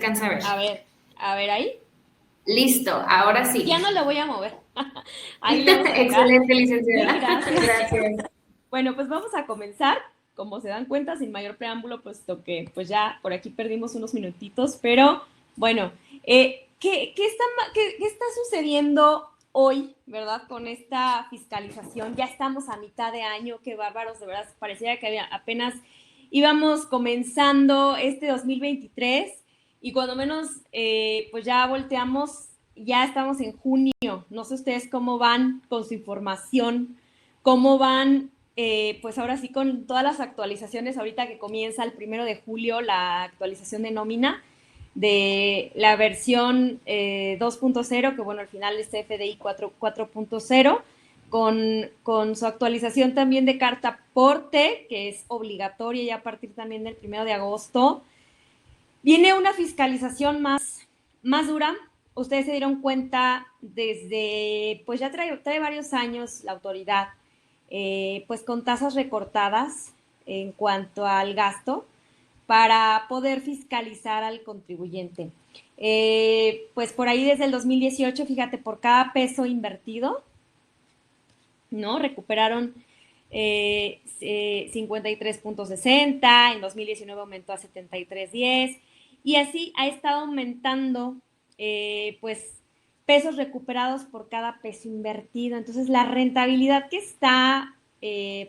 alcanza a ver. A ver ahí. Listo, ahora sí. Ya no lo voy a mover. Ahí le vamos a dejar. Excelente, licenciada. Gracias. Gracias. Bueno, pues vamos a comenzar. Como se dan cuenta, sin mayor preámbulo, puesto que pues ya por aquí perdimos unos minutitos, pero bueno, ¿qué está sucediendo hoy, verdad, con esta fiscalización? Ya estamos a mitad de año, qué bárbaros, de verdad, parecía que apenas íbamos comenzando este 2023 y cuando menos, pues ya volteamos, ya estamos en junio. No sé ustedes cómo van con su información, cómo van pues ahora sí con todas las actualizaciones, ahorita que comienza el 1 de julio la actualización de nómina de la versión 2.0, que bueno, al final es FDI 4.0, con su actualización también de carta aporte, que es obligatoria ya a partir también del 1 de agosto. Viene una fiscalización más dura. Ustedes se dieron cuenta desde, pues ya trae varios años la autoridad, pues con tasas recortadas en cuanto al gasto para poder fiscalizar al contribuyente. Pues por ahí desde el 2018, fíjate, por cada peso invertido, ¿no? Recuperaron 53.60, en 2019 aumentó a 73.10 y así ha estado aumentando pues pesos recuperados por cada peso invertido. Entonces la rentabilidad que está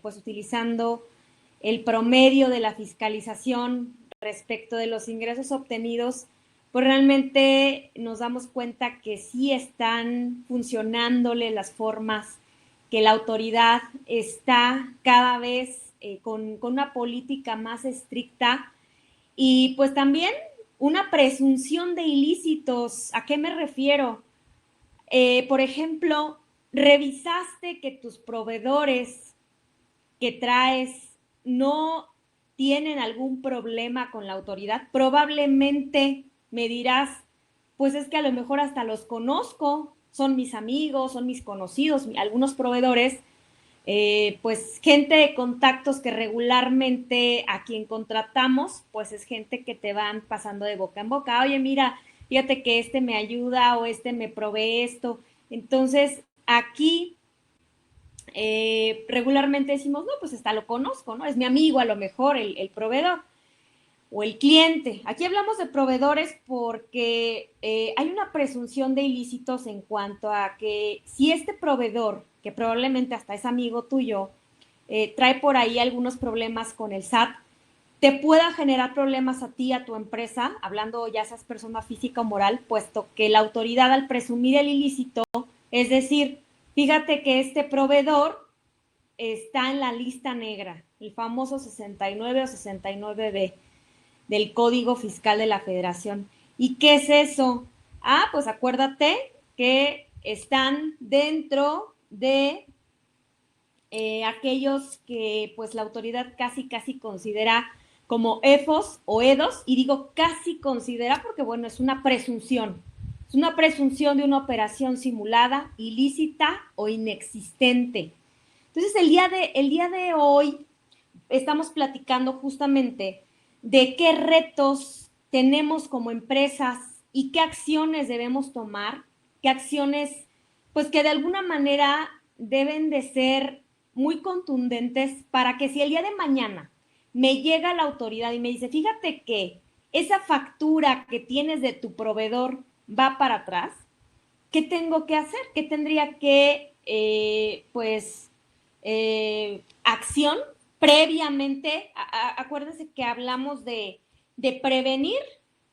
pues utilizando el promedio de la fiscalización respecto de los ingresos obtenidos, pues realmente nos damos cuenta que sí están funcionándole las formas, que la autoridad está cada vez con una política más estricta y pues también una presunción de ilícitos. ¿A qué me refiero? Por ejemplo, revisaste que tus proveedores que traes no tienen algún problema con la autoridad. Probablemente me dirás, pues es que a lo mejor hasta los conozco, son mis amigos, son mis conocidos, algunos proveedores, pues gente de contactos que regularmente a quien contratamos, pues es gente que te van pasando de boca en boca. Oye, mira, fíjate que este me ayuda o este me provee esto. Entonces, aquí regularmente decimos, no, pues hasta lo conozco, ¿no? Es mi amigo a lo mejor el proveedor o el cliente. Aquí hablamos de proveedores porque hay una presunción de ilícitos en cuanto a que si este proveedor, que probablemente hasta es amigo tuyo, trae por ahí algunos problemas con el SAT, te pueda generar problemas a ti, a tu empresa, hablando ya seas persona física o moral, puesto que la autoridad al presumir el ilícito, es decir, fíjate que este proveedor está en la lista negra, el famoso 69 o 69B del Código Fiscal de la Federación. ¿Y qué es eso? Ah, pues acuérdate que están dentro de aquellos que pues la autoridad casi considera como EFOS o EDOS, y digo casi considera porque bueno, es una presunción de una operación simulada, ilícita o inexistente. Entonces el día de hoy estamos platicando justamente de qué retos tenemos como empresas y qué acciones debemos tomar, qué acciones pues que de alguna manera deben de ser muy contundentes para que si el día de mañana me llega la autoridad y me dice, fíjate que esa factura que tienes de tu proveedor va para atrás, ¿qué tengo que hacer? ¿Qué tendría que, acción previamente? Acuérdense que hablamos de prevenir,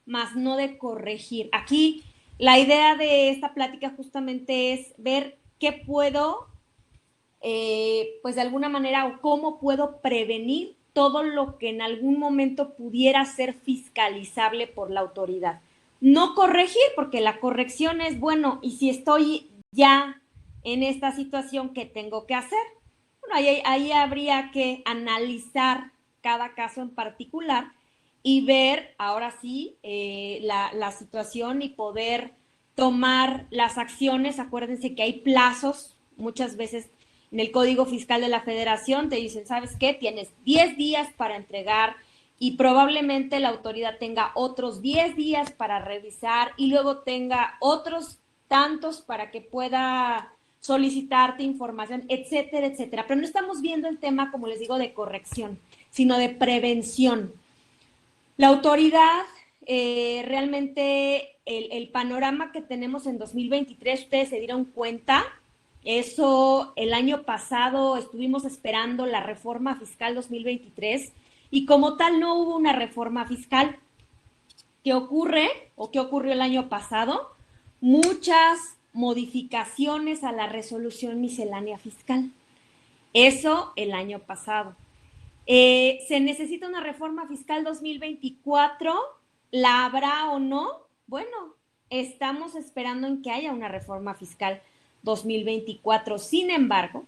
más no de corregir. Aquí la idea de esta plática justamente es ver qué puedo, pues de alguna manera, o cómo puedo prevenir todo lo que en algún momento pudiera ser fiscalizable por la autoridad. No corregir, porque la corrección es, bueno, y si estoy ya en esta situación, ¿qué tengo que hacer? Bueno, ahí habría que analizar cada caso en particular y ver ahora sí la situación y poder tomar las acciones. Acuérdense que hay plazos, muchas veces en el Código Fiscal de la Federación te dicen, ¿sabes qué? Tienes 10 días para entregar y probablemente la autoridad tenga otros 10 días para revisar y luego tenga otros tantos para que pueda solicitarte información, etcétera, etcétera. Pero no estamos viendo el tema, como les digo, de corrección, sino de prevención. La autoridad, realmente el panorama que tenemos en 2023, ustedes se dieron cuenta, eso el año pasado estuvimos esperando la reforma fiscal 2023 y como tal no hubo una reforma fiscal. ¿Qué ocurre o qué ocurrió el año pasado? Muchas modificaciones a la resolución miscelánea fiscal. Eso el año pasado. ¿Se necesita una reforma fiscal 2024? ¿La habrá o no? Bueno, estamos esperando en que haya una reforma fiscal 2024. Sin embargo,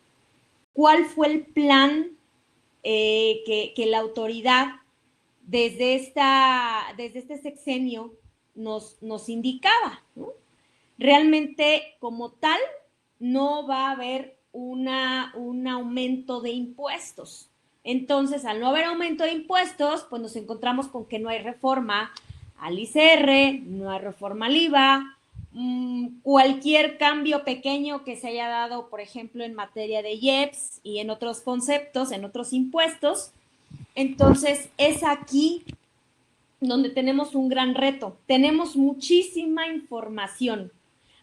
¿cuál fue el plan que la autoridad desde este sexenio nos indicaba, ¿no? Realmente, como tal, no va a haber un aumento de impuestos. Entonces, al no haber aumento de impuestos, pues nos encontramos con que no hay reforma al ICR, no hay reforma al IVA, cualquier cambio pequeño que se haya dado, por ejemplo, en materia de IEPS y en otros conceptos, en otros impuestos. Entonces, es aquí donde tenemos un gran reto. Tenemos muchísima información.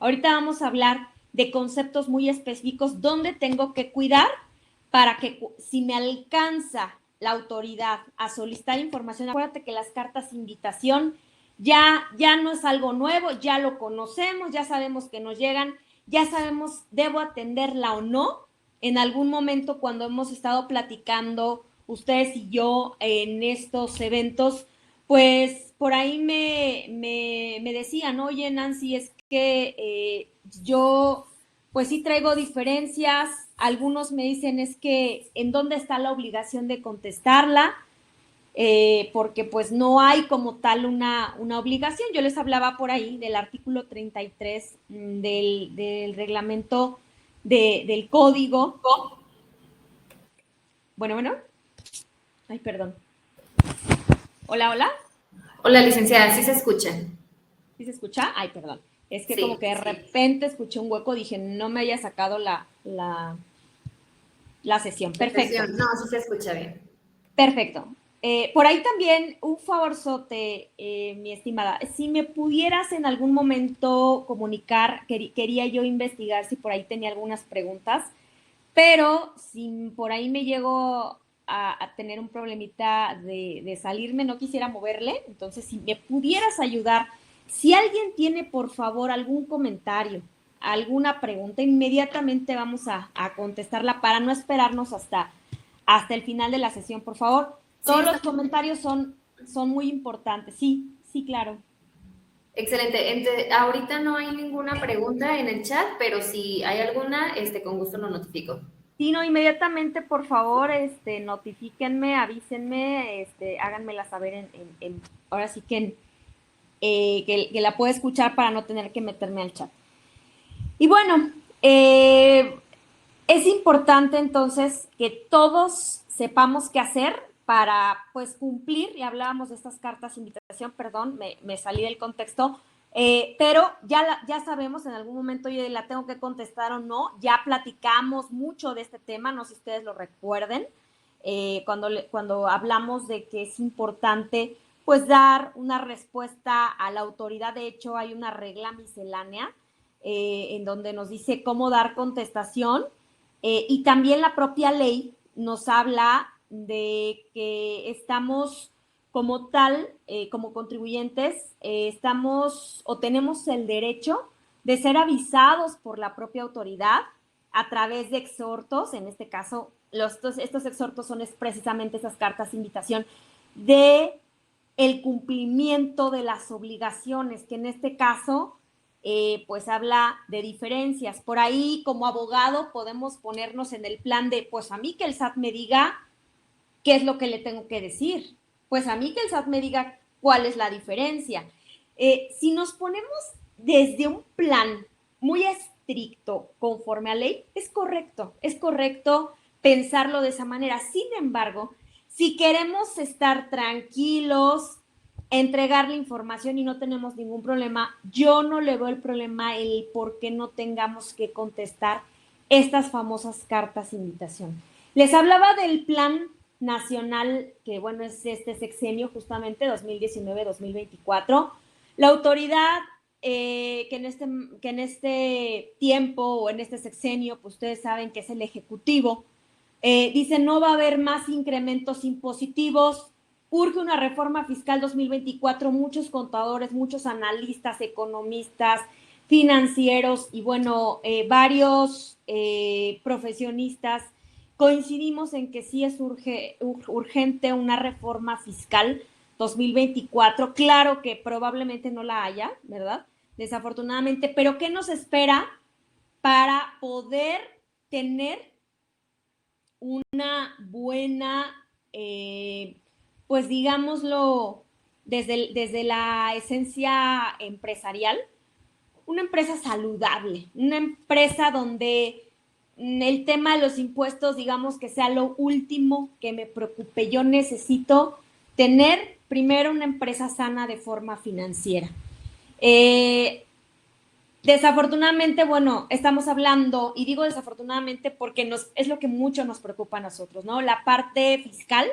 Ahorita vamos a hablar de conceptos muy específicos donde tengo que cuidar para que si me alcanza la autoridad a solicitar información, acuérdate que las cartas de invitación ya no es algo nuevo, ya lo conocemos, ya sabemos que nos llegan, ya sabemos, debo atenderla o no. En algún momento cuando hemos estado platicando ustedes y yo en estos eventos, pues por ahí me decían, oye Nancy, es que yo pues sí traigo diferencias, algunos me dicen es que en dónde está la obligación de contestarla, porque pues no hay como tal una obligación. Yo les hablaba por ahí del artículo 33 del reglamento del código. Bueno, ay, perdón. Hola. Hola, licenciada, ¿sí se escucha? ¿Sí se escucha? Ay, perdón. Es que Sí, como que de sí. repente escuché un hueco, dije, no me haya sacado la sesión. Perfecto. No, sí se escucha bien. Perfecto. Por ahí también un favorzote, mi estimada. Si me pudieras en algún momento comunicar, quería yo investigar si por ahí tenía algunas preguntas, pero si por ahí me llego a tener un problemita de salirme, no quisiera moverle, entonces si me pudieras ayudar, si alguien tiene por favor algún comentario, alguna pregunta, inmediatamente vamos a contestarla para no esperarnos hasta el final de la sesión, por favor. Todos los comentarios son muy importantes. Sí, claro. Excelente. Ahorita no hay ninguna pregunta en el chat, pero si hay alguna, con gusto lo notifico. Sí, no, inmediatamente, por favor, notifíquenme, avísenme, háganmela saber ahora sí que la pueda escuchar para no tener que meterme al chat. Y bueno, es importante entonces que todos sepamos qué hacer para pues cumplir, y hablábamos de estas cartas de invitación, perdón, me salí del contexto, pero ya sabemos, en algún momento yo la tengo que contestar o no, ya platicamos mucho de este tema, no sé si ustedes lo recuerden, cuando hablamos de que es importante pues dar una respuesta a la autoridad. De hecho hay una regla miscelánea en donde nos dice cómo dar contestación, y también la propia ley nos habla de que estamos como tal, como contribuyentes, estamos o tenemos el derecho de ser avisados por la propia autoridad a través de exhortos. En este caso, estos exhortos son precisamente esas cartas de invitación de el cumplimiento de las obligaciones, que en este caso pues habla de diferencias. Por ahí, como abogado, podemos ponernos en el plan de, pues a mí que el SAT me diga qué es lo que le tengo que decir. Pues a mí que el SAT me diga cuál es la diferencia. Si nos ponemos desde un plan muy estricto, conforme a ley, es correcto pensarlo de esa manera. Sin embargo, Si queremos estar tranquilos, entregar la información y no tenemos ningún problema, yo no le veo el problema el por qué no tengamos que contestar estas famosas cartas de invitación. Les hablaba del plan nacional, que bueno, es este sexenio justamente, 2019-2024. La autoridad que en este tiempo o en este sexenio, pues ustedes saben que es el Ejecutivo, dice no va a haber más incrementos impositivos, urge una reforma fiscal 2024, muchos contadores, muchos analistas, economistas, financieros y bueno, varios profesionistas coincidimos en que sí es urgente una reforma fiscal 2024. Claro que probablemente no la haya, ¿verdad? Desafortunadamente, pero ¿qué nos espera para poder tener una buena, pues digámoslo, desde la esencia empresarial, una empresa saludable, una empresa donde el tema de los impuestos, digamos que sea lo último que me preocupe. Yo necesito tener primero una empresa sana de forma financiera. Desafortunadamente, bueno, estamos hablando, y digo desafortunadamente porque es lo que mucho nos preocupa a nosotros, ¿no? La parte fiscal.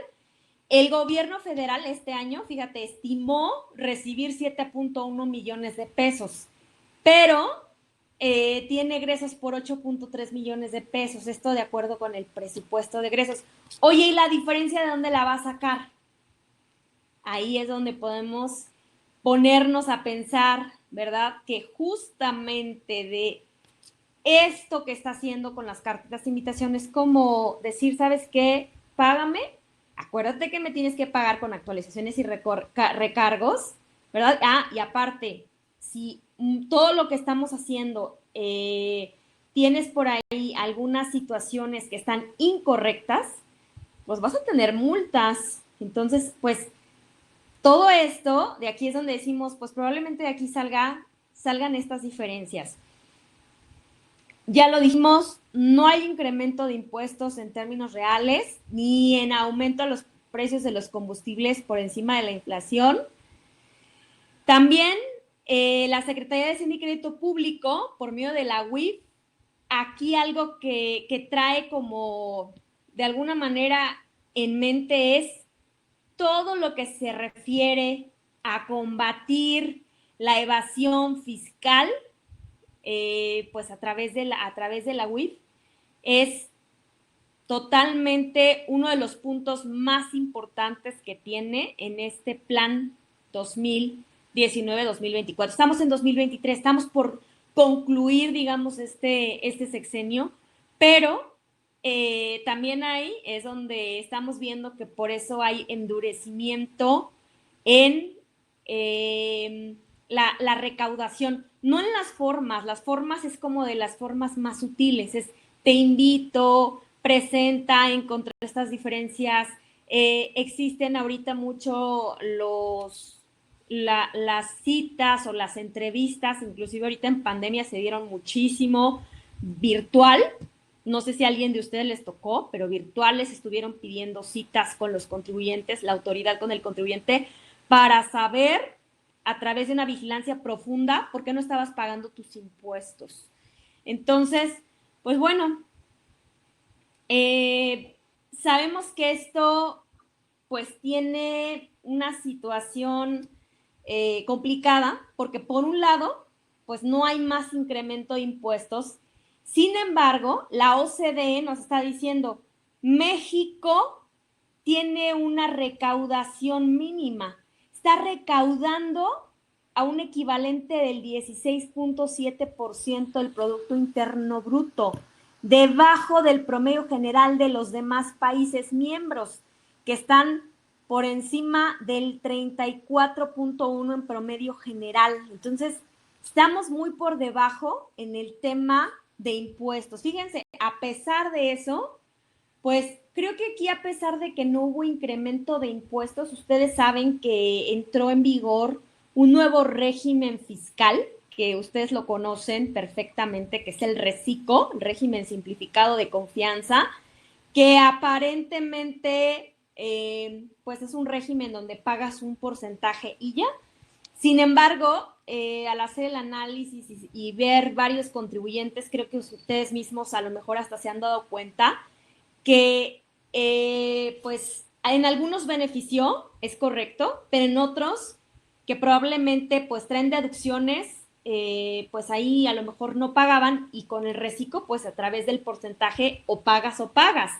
El gobierno federal este año, fíjate, estimó recibir 7.1 millones de pesos, pero tiene egresos por 8.3 millones de pesos, esto de acuerdo con el presupuesto de egresos. Oye, ¿y la diferencia de dónde la va a sacar? Ahí es donde podemos ponernos a pensar, ¿verdad? Que justamente de esto que está haciendo con las cartas de invitación es como decir, ¿sabes qué? Págame, acuérdate que me tienes que pagar con actualizaciones y recargos, ¿verdad? Ah, y aparte, si todo lo que estamos haciendo tienes por ahí algunas situaciones que están incorrectas, pues vas a tener multas. Entonces, pues todo esto, de aquí es donde decimos, pues probablemente de aquí salgan estas diferencias. Ya lo dijimos, no hay incremento de impuestos en términos reales, ni en aumento a los precios de los combustibles por encima de la inflación. También la Secretaría de Hacienda y Crédito Público, por medio de la UIF, aquí algo que trae como de alguna manera en mente es todo lo que se refiere a combatir la evasión fiscal, pues a través de la UIF, es totalmente uno de los puntos más importantes que tiene en este plan 2019-2024. Estamos en 2023, estamos por concluir, digamos, este sexenio, pero también ahí es donde estamos viendo que por eso hay endurecimiento en la recaudación, no en las formas es como de las formas más sutiles, es te invito, presenta, encontrar estas diferencias. Existen ahorita mucho las citas o las entrevistas, inclusive ahorita en pandemia se dieron muchísimo virtual. No sé si a alguien de ustedes les tocó, pero virtuales estuvieron pidiendo citas con los contribuyentes, la autoridad con el contribuyente, para saber a través de una vigilancia profunda por qué no estabas pagando tus impuestos. Entonces, pues bueno, sabemos que esto pues tiene una situación complicada porque por un lado pues no hay más incremento de impuestos. Sin embargo, la OCDE nos está diciendo México tiene una recaudación mínima, está recaudando a un equivalente del 16.7% del Producto Interno Bruto, debajo del promedio general de los demás países miembros, que están por encima del 34.1 en promedio general. Entonces, estamos muy por debajo en el tema de impuestos. Fíjense, a pesar de eso, pues creo que aquí, a pesar de que no hubo incremento de impuestos, ustedes saben que entró en vigor un nuevo régimen fiscal, que ustedes lo conocen perfectamente, que es el RECICO, régimen simplificado de confianza, que aparentemente pues es un régimen donde pagas un porcentaje y ya. Sin embargo, al hacer el análisis y ver varios contribuyentes, creo que ustedes mismos a lo mejor hasta se han dado cuenta que pues en algunos benefició, es correcto, pero en otros que probablemente pues traen deducciones, pues ahí a lo mejor no pagaban y con el reciclo pues a través del porcentaje o pagas o pagas.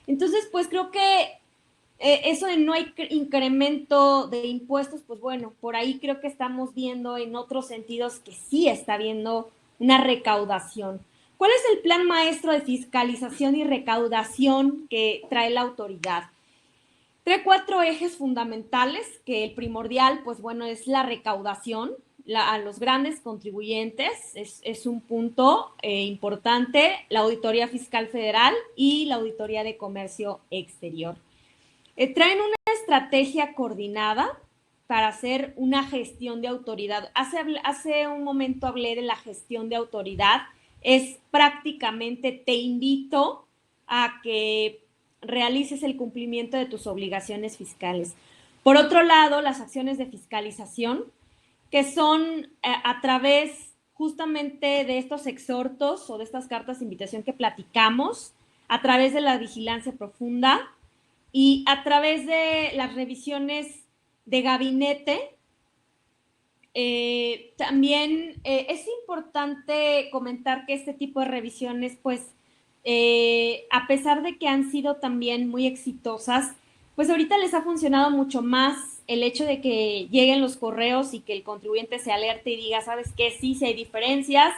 Entonces pues creo que eso de no hay incremento de impuestos, pues bueno, por ahí creo que estamos viendo en otros sentidos que sí está habiendo una recaudación. ¿Cuál es el plan maestro de fiscalización y recaudación que trae la autoridad? Trae 4 ejes fundamentales, que el primordial, pues bueno, es la recaudación a los grandes contribuyentes, es un punto importante, la Auditoría Fiscal Federal y la Auditoría de Comercio Exterior. Traen una estrategia coordinada para hacer una gestión de autoridad. Hace un momento hablé de la gestión de autoridad. Es prácticamente te invito a que realices el cumplimiento de tus obligaciones fiscales. Por otro lado, las acciones de fiscalización, que son a través justamente de estos exhortos o de estas cartas de invitación que platicamos, a través de la vigilancia profunda, y a través de las revisiones de gabinete, también es importante comentar que este tipo de revisiones, pues, a pesar de que han sido también muy exitosas, pues ahorita les ha funcionado mucho más el hecho de que lleguen los correos y que el contribuyente se alerte y diga, ¿sabes qué? Sí, sí hay diferencias,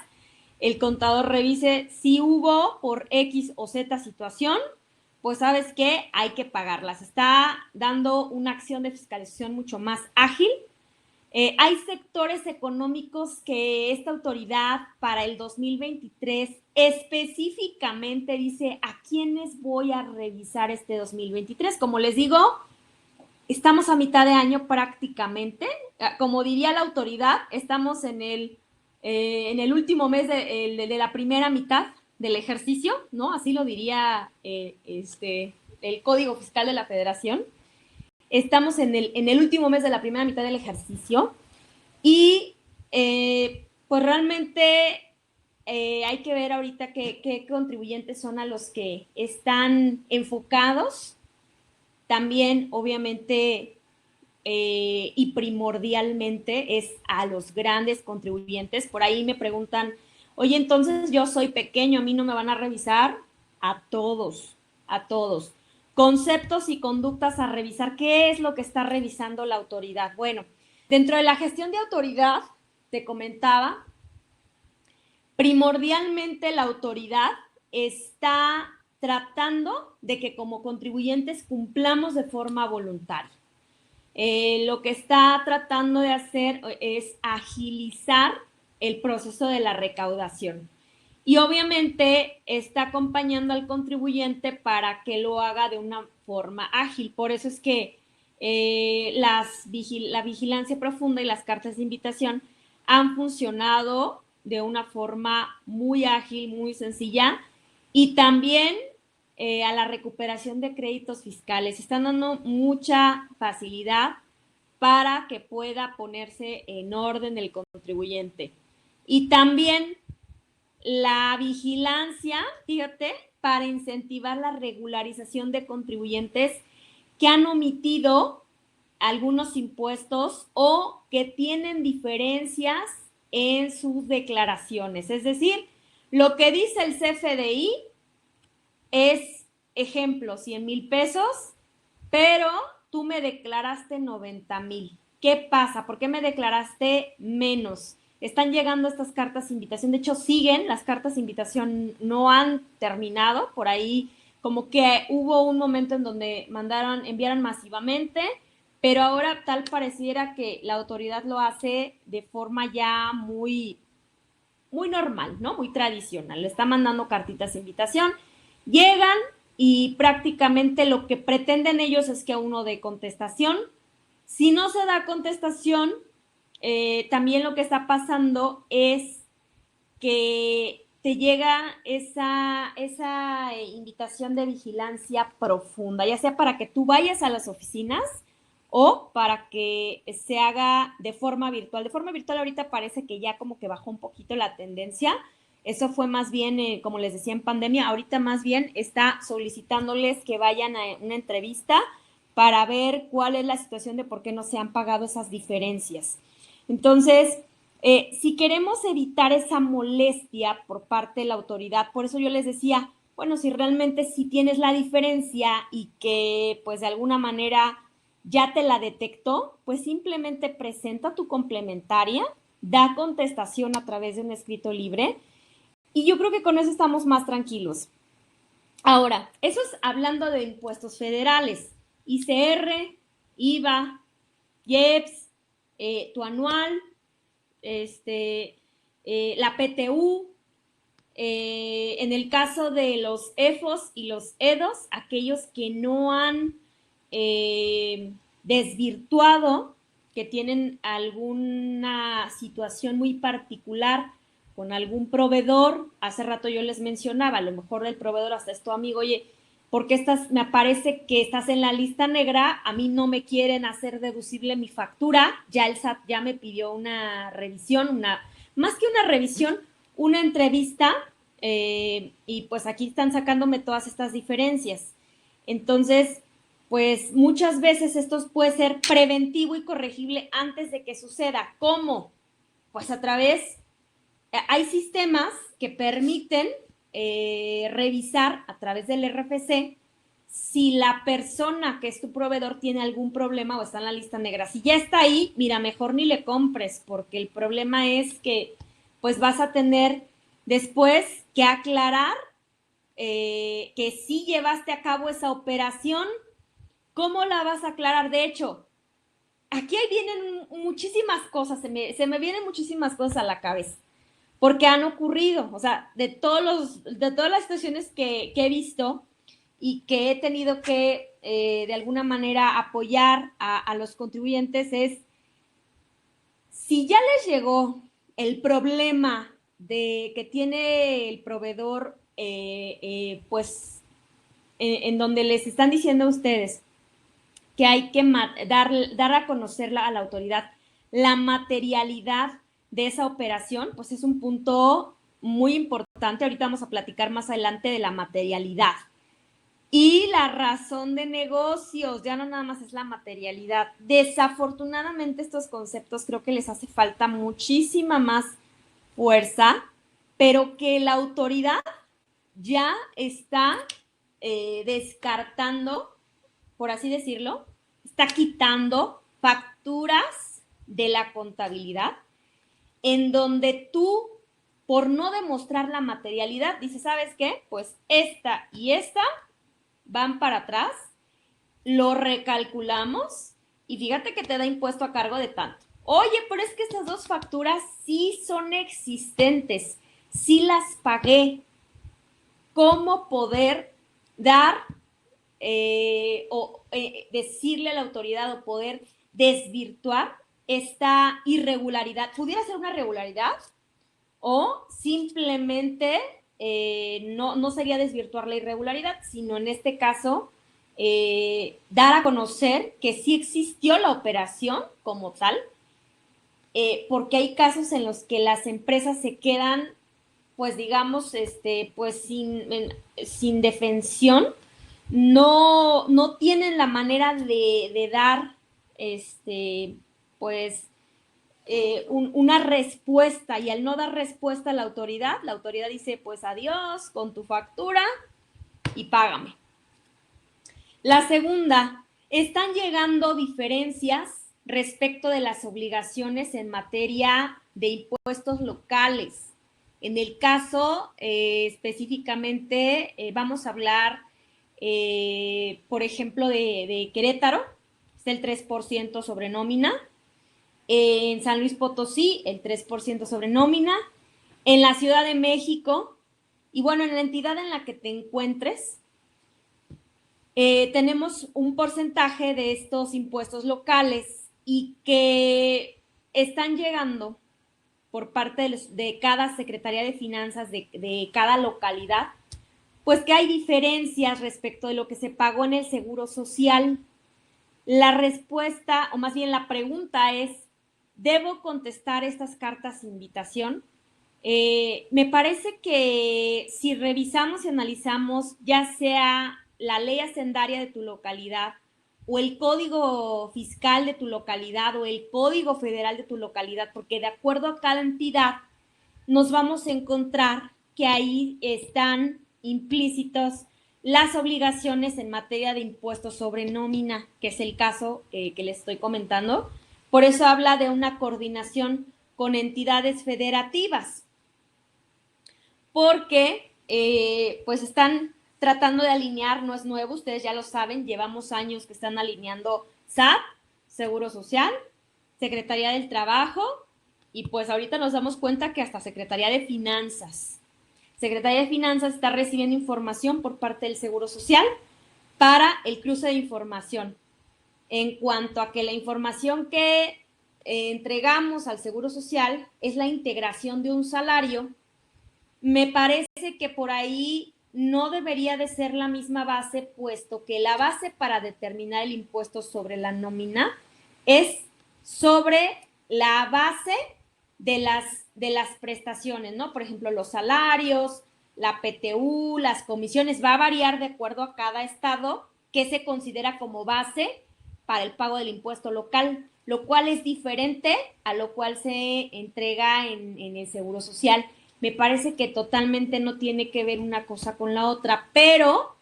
el contador revise si hubo por X o Z situación, pues sabes qué, hay que pagarlas. Está dando una acción de fiscalización mucho más ágil. Hay sectores económicos que esta autoridad para el 2023 específicamente dice a quiénes voy a revisar este 2023. Como les digo, estamos a mitad de año prácticamente. Como diría la autoridad, estamos en el último mes de la primera mitad del ejercicio, ¿no? Así lo diría el Código Fiscal de la Federación. Estamos en el último mes de la primera mitad del ejercicio y pues realmente hay que ver ahorita qué contribuyentes son a los que están enfocados. También, obviamente, y primordialmente es a los grandes contribuyentes. Por ahí me preguntan, oye, entonces yo soy pequeño, ¿a mí no me van a revisar? A todos, a todos. Conceptos y conductas a revisar. ¿Qué es lo que está revisando la autoridad? Bueno, dentro de la gestión de autoridad, te comentaba, primordialmente la autoridad está tratando de que como contribuyentes cumplamos de forma voluntaria. Lo que está tratando de hacer es agilizar el proceso de la recaudación. Y obviamente está acompañando al contribuyente para que lo haga de una forma ágil. Por eso es que la vigilancia profunda y las cartas de invitación han funcionado de una forma muy ágil, muy sencilla, y también a la recuperación de créditos fiscales. Están dando mucha facilidad para que pueda ponerse en orden el contribuyente. Y también la vigilancia, fíjate, para incentivar la regularización de contribuyentes que han omitido algunos impuestos o que tienen diferencias en sus declaraciones. Es decir, lo que dice el CFDI es, ejemplo, 100,000 pesos, pero tú me declaraste 90,000. ¿Qué pasa? ¿Por qué me declaraste menos? Están llegando estas cartas de invitación, de hecho siguen, las cartas de invitación no han terminado, por ahí como que hubo un momento en donde enviaron masivamente, pero ahora tal pareciera que la autoridad lo hace de forma ya muy, muy normal, ¿no? Muy tradicional, le está mandando cartitas de invitación, llegan y prácticamente lo que pretenden ellos es que uno dé contestación. Si no se da contestación, también lo que está pasando es que te llega esa invitación de vigilancia profunda, ya sea para que tú vayas a las oficinas o para que se haga de forma virtual. De forma virtual ahorita parece que ya como que bajó un poquito la tendencia. Eso fue más bien, como les decía, en pandemia. Ahorita más bien está solicitándoles que vayan a una entrevista para ver cuál es la situación de por qué no se han pagado esas diferencias. Entonces, si queremos evitar esa molestia por parte de la autoridad, por eso yo les decía, bueno, si realmente sí tienes la diferencia y que pues de alguna manera ya te la detectó, pues simplemente presenta tu complementaria, da contestación a través de un escrito libre y yo creo que con eso estamos más tranquilos. Ahora, eso es hablando de impuestos federales, ICR, IVA, IEPS, tu anual, la PTU, en el caso de los EFOS y los EDOS, aquellos que no han desvirtuado, que tienen alguna situación muy particular con algún proveedor, hace rato yo les mencionaba, a lo mejor del proveedor hasta es tu amigo, oye, porque me parece que estás en la lista negra, a mí no me quieren hacer deducible mi factura, ya el SAT ya me pidió una revisión, más que una revisión, una entrevista, y pues aquí están sacándome todas estas diferencias. Entonces, pues muchas veces esto puede ser preventivo y corregible antes de que suceda. ¿Cómo? Pues hay sistemas que permiten revisar a través del RFC si la persona que es tu proveedor tiene algún problema o está en la lista negra. Si ya está ahí, mira, mejor ni le compres, porque el problema es que pues vas a tener después que aclarar que sí llevaste a cabo esa operación. ¿Cómo la vas a aclarar? De hecho, aquí vienen muchísimas cosas, se me vienen muchísimas cosas a la cabeza, porque han ocurrido, o sea, de todas las situaciones que he visto y que he tenido que, de alguna manera, apoyar a los contribuyentes es, si ya les llegó el problema de que tiene el proveedor, pues, en donde les están diciendo a ustedes que hay que dar a conocer a la autoridad la materialidad de esa operación, pues es un punto muy importante. Ahorita vamos a platicar más adelante de la materialidad. Y la razón de negocios, ya no nada más es la materialidad. Desafortunadamente estos conceptos creo que les hace falta muchísima más fuerza, pero que la autoridad ya está descartando, por así decirlo, está quitando facturas de la contabilidad en donde tú, por no demostrar la materialidad, dices, ¿sabes qué? Pues esta y esta van para atrás, lo recalculamos y fíjate que te da impuesto a cargo de tanto. Oye, pero es que estas dos facturas sí son existentes, sí las pagué. ¿Cómo poder dar decirle a la autoridad o poder desvirtuar esta irregularidad? ¿Pudiera ser una regularidad o simplemente no sería desvirtuar la irregularidad, sino en este caso dar a conocer que sí existió la operación como tal, porque hay casos en los que las empresas se quedan, pues digamos, pues sin defensión, no tienen la manera de dar, pues, una respuesta, y al no dar respuesta a la autoridad dice, pues adiós con tu factura y págame. La segunda, están llegando diferencias respecto de las obligaciones en materia de impuestos locales. En el caso específicamente, vamos a hablar, por ejemplo, de Querétaro, está el 3% sobre nómina. En San Luis Potosí, el 3% sobre nómina. En la Ciudad de México, y bueno, en la entidad en la que te encuentres, tenemos un porcentaje de estos impuestos locales y que están llegando por parte de cada Secretaría de Finanzas de cada localidad, pues que hay diferencias respecto de lo que se pagó en el Seguro Social. La respuesta, o más bien la pregunta es, ¿debo contestar estas cartas de invitación? Me parece que si revisamos y analizamos ya sea la ley hacendaria de tu localidad o el código fiscal de tu localidad o el código federal de tu localidad, porque de acuerdo a cada entidad nos vamos a encontrar que ahí están implícitos las obligaciones en materia de impuestos sobre nómina, que es el caso que les estoy comentando. Por eso habla de una coordinación con entidades federativas, porque pues están tratando de alinear, no es nuevo, ustedes ya lo saben, llevamos años que están alineando SAT, Seguro Social, Secretaría del Trabajo, y pues ahorita nos damos cuenta que hasta Secretaría de Finanzas. Secretaría de Finanzas está recibiendo información por parte del Seguro Social para el cruce de información. En cuanto a que la información que entregamos al Seguro Social es la integración de un salario, me parece que por ahí no debería de ser la misma base, puesto que la base para determinar el impuesto sobre la nómina es sobre la base de las prestaciones, ¿no? Por ejemplo, los salarios, la PTU, las comisiones, va a variar de acuerdo a cada estado que se considera como base para el pago del impuesto local, lo cual es diferente a lo cual se entrega en el Seguro Social. Me parece que totalmente no tiene que ver una cosa con la otra, pero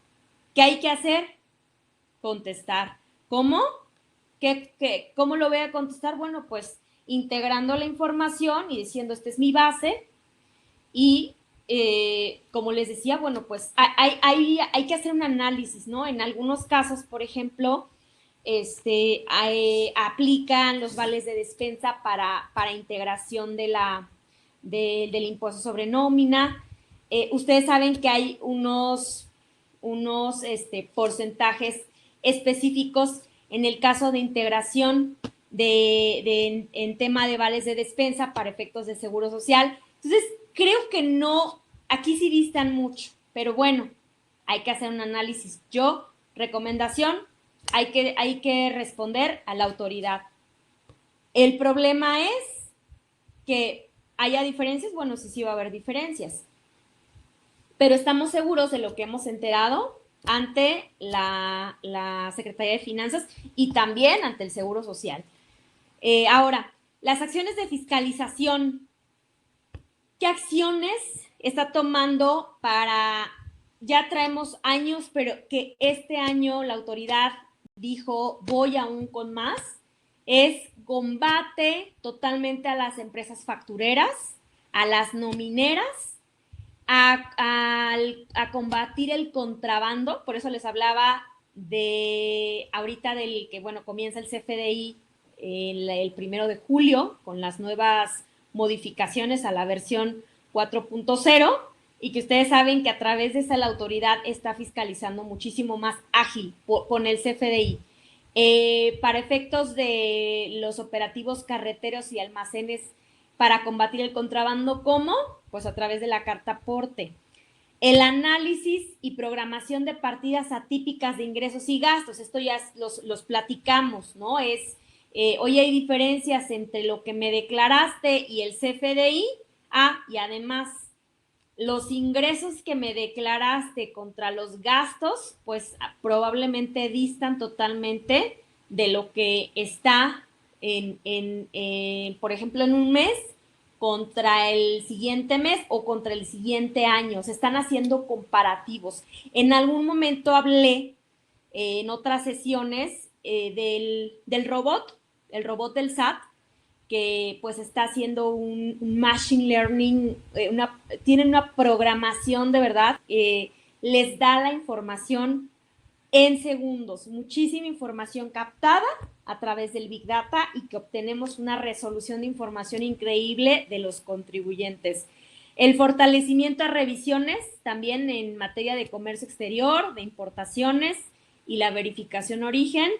¿qué hay que hacer? Contestar. ¿Cómo? ¿Cómo lo voy a contestar? Bueno, pues integrando la información y diciendo, esta es mi base, y como les decía, bueno, pues hay que hacer un análisis, ¿no? En algunos casos, por ejemplo, aplican los vales de despensa para integración del impuesto sobre nómina. Ustedes saben que hay unos porcentajes específicos en el caso de integración en tema de vales de despensa para efectos de Seguro Social. Entonces, creo que no, aquí sí distan mucho, pero bueno, hay que hacer un análisis. Recomendación, hay que responder a la autoridad. El problema es que haya diferencias, bueno, sí va a haber diferencias, pero estamos seguros de lo que hemos enterado ante la Secretaría de Finanzas y también ante el Seguro Social. Ahora, las acciones de fiscalización, ¿qué acciones está tomando para, ya traemos años, pero que este año la autoridad dijo, voy aún con más? Es combate totalmente a las empresas factureras, a las nomineras, a combatir el contrabando. Por eso les hablaba ahorita del que, bueno, comienza el CFDI el 1 de julio con las nuevas modificaciones a la versión 4.0, y que ustedes saben que a través de esa la autoridad está fiscalizando muchísimo más ágil con el CFDI. Para efectos de los operativos carreteros y almacenes para combatir el contrabando, ¿cómo? Pues a través de la carta aporte. El análisis y programación de partidas atípicas de ingresos y gastos, esto ya los platicamos, ¿no? Hoy hay diferencias entre lo que me declaraste y el CFDI, y además los ingresos que me declaraste contra los gastos, pues probablemente distan totalmente de lo que está por ejemplo, en un mes contra el siguiente mes o contra el siguiente año. Se están haciendo comparativos. En algún momento hablé en otras sesiones del robot, el robot del SAT, que pues está haciendo un machine learning, tienen una programación de verdad, les da la información en segundos, muchísima información captada a través del Big Data, y que obtenemos una resolución de información increíble de los contribuyentes. El fortalecimiento a revisiones también en materia de comercio exterior, de importaciones y la verificación origen,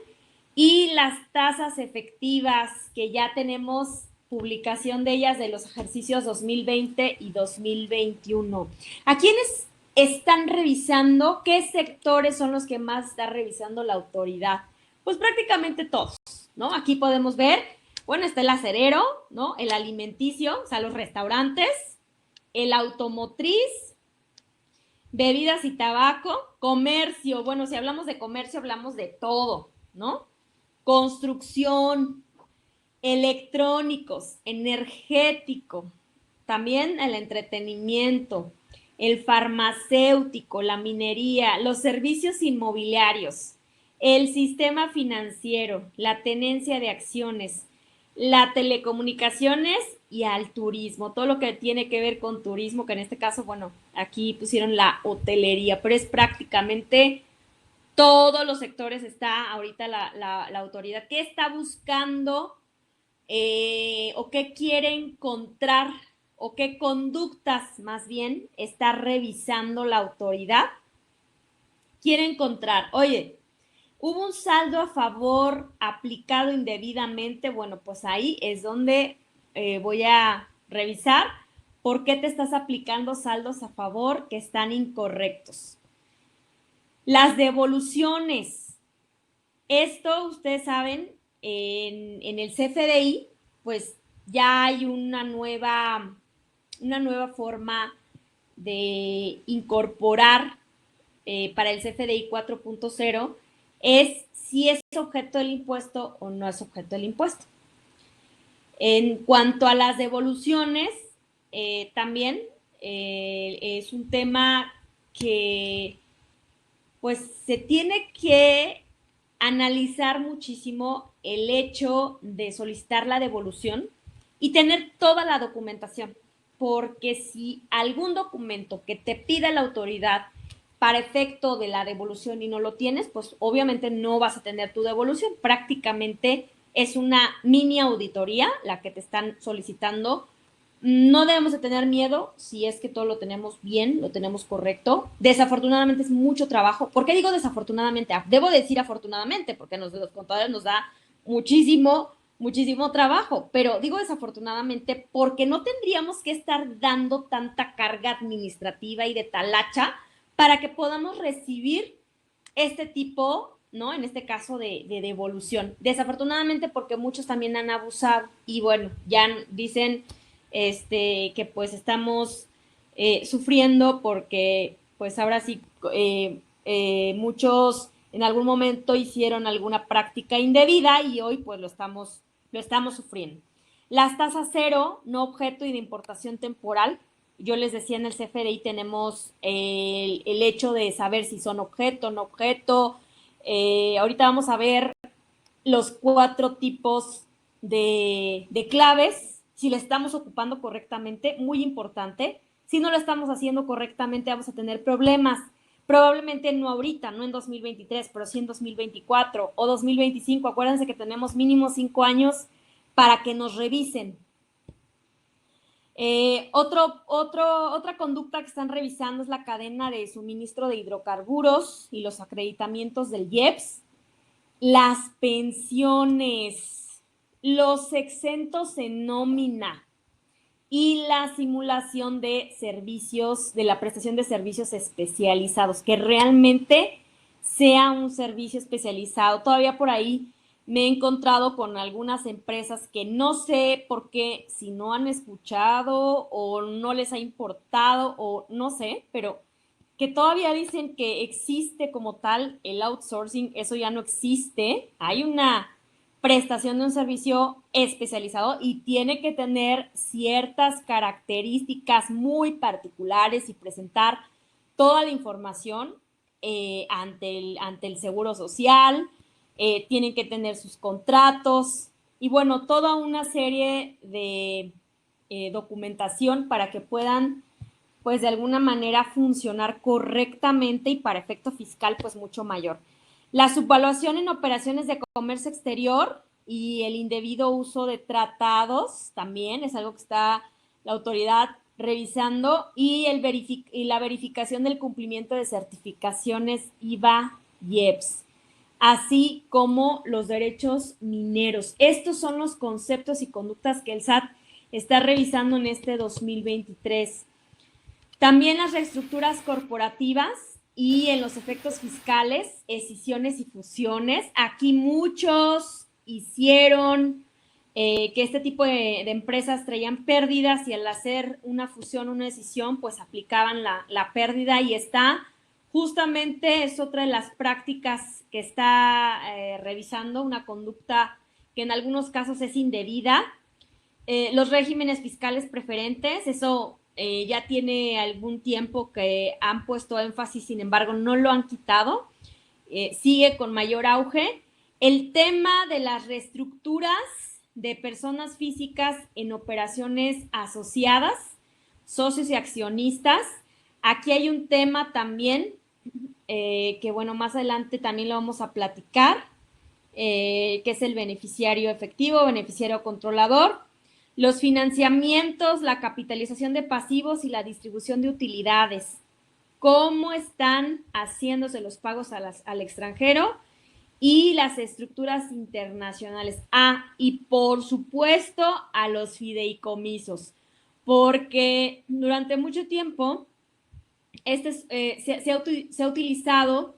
y las tasas efectivas que ya tenemos publicación de ellas de los ejercicios 2020 y 2021. ¿A quiénes están revisando? ¿Qué sectores son los que más está revisando la autoridad? Pues prácticamente todos, ¿no? Aquí podemos ver, bueno, está el acerero, ¿no? El alimenticio, o sea, los restaurantes, el automotriz, bebidas y tabaco, comercio. Bueno, si hablamos de comercio, hablamos de todo, ¿no? Construcción, electrónicos, energético, también el entretenimiento, el farmacéutico, la minería, los servicios inmobiliarios, el sistema financiero, la tenencia de acciones, las telecomunicaciones y al turismo, todo lo que tiene que ver con turismo, que en este caso, bueno, aquí pusieron la hotelería, pero es prácticamente todos los sectores está ahorita la autoridad. ¿Qué está buscando o qué quiere encontrar o qué conductas más bien está revisando la autoridad? Quiere encontrar, oye, hubo un saldo a favor aplicado indebidamente, bueno, pues ahí es donde voy a revisar por qué te estás aplicando saldos a favor que están incorrectos. Las devoluciones. Esto, ustedes saben, en el CFDI, pues ya hay una nueva forma de incorporar para el CFDI 4.0 es si es objeto del impuesto o no es objeto del impuesto. En cuanto a las devoluciones, también es un tema que pues se tiene que analizar muchísimo el hecho de solicitar la devolución y tener toda la documentación, porque si algún documento que te pida la autoridad para efecto de la devolución y no lo tienes, pues obviamente no vas a tener tu devolución. Prácticamente es una mini auditoría la que te están solicitando. No debemos de tener miedo si es que todo lo tenemos bien, lo tenemos correcto. Desafortunadamente es mucho trabajo. ¿Por qué digo desafortunadamente? Debo decir afortunadamente, porque los contadores nos da muchísimo trabajo, pero digo desafortunadamente porque no tendríamos que estar dando tanta carga administrativa y de talacha para que podamos recibir este tipo, ¿no? En este caso de devolución. Desafortunadamente porque muchos también han abusado y bueno, ya dicen que pues estamos sufriendo porque pues ahora sí muchos en algún momento hicieron alguna práctica indebida y hoy pues lo estamos sufriendo. Las tasas cero, no objeto y de importación temporal. Yo les decía en el CFDI tenemos el hecho de saber si son objeto, no objeto. Ahorita vamos a ver los 4 tipos de claves, si la estamos ocupando correctamente, muy importante. Si no lo estamos haciendo correctamente, vamos a tener problemas. Probablemente no ahorita, no en 2023, pero sí en 2024 o 2025. Acuérdense que tenemos mínimo 5 años para que nos revisen. Otra conducta que están revisando es la cadena de suministro de hidrocarburos y los acreditamientos del IEPS. Las pensiones, los exentos en nómina y la simulación de servicios, de la prestación de servicios especializados, que realmente sea un servicio especializado. Todavía por ahí me he encontrado con algunas empresas que no sé por qué, si no han escuchado o no les ha importado o no sé, pero que todavía dicen que existe como tal el outsourcing. Eso ya no existe. Hay una prestación de un servicio especializado y tiene que tener ciertas características muy particulares y presentar toda la información ante el Seguro Social. Tienen que tener sus contratos y bueno, toda una serie de documentación para que puedan pues de alguna manera funcionar correctamente y para efecto fiscal pues mucho mayor. La subvaluación en operaciones de comercio exterior y el indebido uso de tratados también es algo que está la autoridad revisando y la verificación del cumplimiento de certificaciones IVA y IEPS. así como los derechos mineros. Estos son los conceptos y conductas que el SAT está revisando en este 2023. También las reestructuras corporativas y en los efectos fiscales, escisiones y fusiones. Aquí muchos hicieron que este tipo de empresas traían pérdidas y al hacer una fusión, una escisión, pues aplicaban la pérdida y está justamente, es otra de las prácticas que está revisando, una conducta que en algunos casos es indebida. Los regímenes fiscales preferentes, eso ya tiene algún tiempo que han puesto énfasis, sin embargo, no lo han quitado, sigue con mayor auge. El tema de las reestructuras de personas físicas en operaciones asociadas, socios y accionistas. Aquí hay un tema también que, bueno, más adelante también lo vamos a platicar, que es el beneficiario efectivo, beneficiario controlador. Los financiamientos, la capitalización de pasivos y la distribución de utilidades. ¿Cómo están haciéndose los pagos al extranjero? Y las estructuras internacionales. Y por supuesto a los fideicomisos, porque durante mucho tiempo se ha utilizado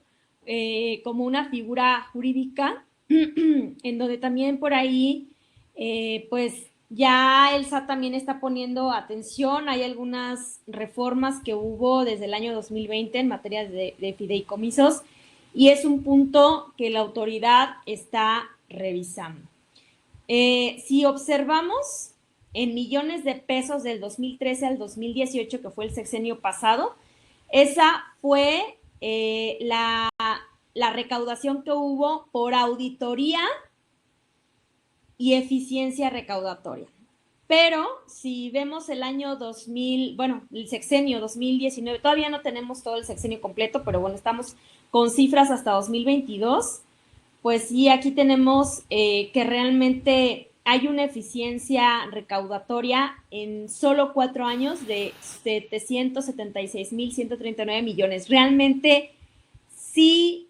como una figura jurídica en donde también por ahí pues ya el SAT también está poniendo atención. Hay algunas reformas que hubo desde el año 2020 en materia de fideicomisos y es un punto que la autoridad está revisando. Si observamos en millones de pesos del 2013 al 2018, que fue el sexenio pasado, esa fue la recaudación que hubo por auditoría y eficiencia recaudatoria. Pero si vemos el año 2000, bueno, el sexenio 2019, todavía no tenemos todo el sexenio completo, pero bueno, estamos con cifras hasta 2022, pues sí, aquí tenemos que realmente hay una eficiencia recaudatoria en solo 4 años de 776,139 millones. Realmente sí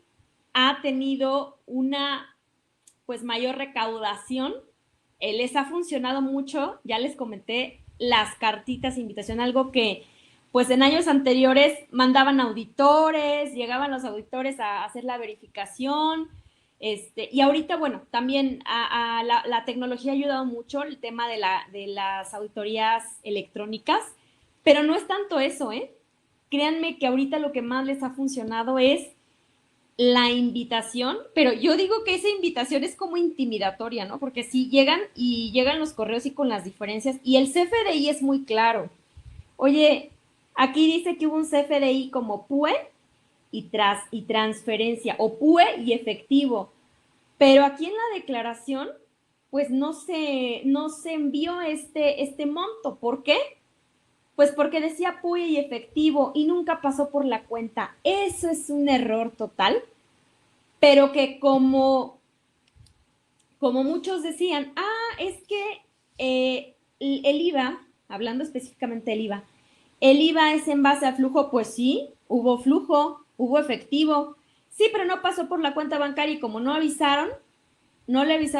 ha tenido una pues mayor recaudación. Les ha funcionado mucho, ya les comenté, las cartitas de invitación, algo que pues en años anteriores mandaban auditores, llegaban los auditores a hacer la verificación, y ahorita, bueno, también la tecnología ha ayudado mucho el tema de las auditorías electrónicas, pero no es tanto eso, Créanme que ahorita lo que más les ha funcionado es la invitación, pero yo digo que esa invitación es como intimidatoria, ¿no? Porque si llegan los correos y con las diferencias, y el CFDI es muy claro. Oye, aquí dice que hubo un CFDI como PUE y transferencia, o PUE y efectivo, pero aquí en la declaración, pues no se envió este monto. ¿Por qué? Pues porque decía PUE y efectivo y nunca pasó por la cuenta. Eso es un error total, pero que como muchos decían, es que el IVA, hablando específicamente del IVA, el IVA es en base a flujo. Pues sí, hubo flujo, hubo efectivo, sí, pero no pasó por la cuenta bancaria y como no le avisaron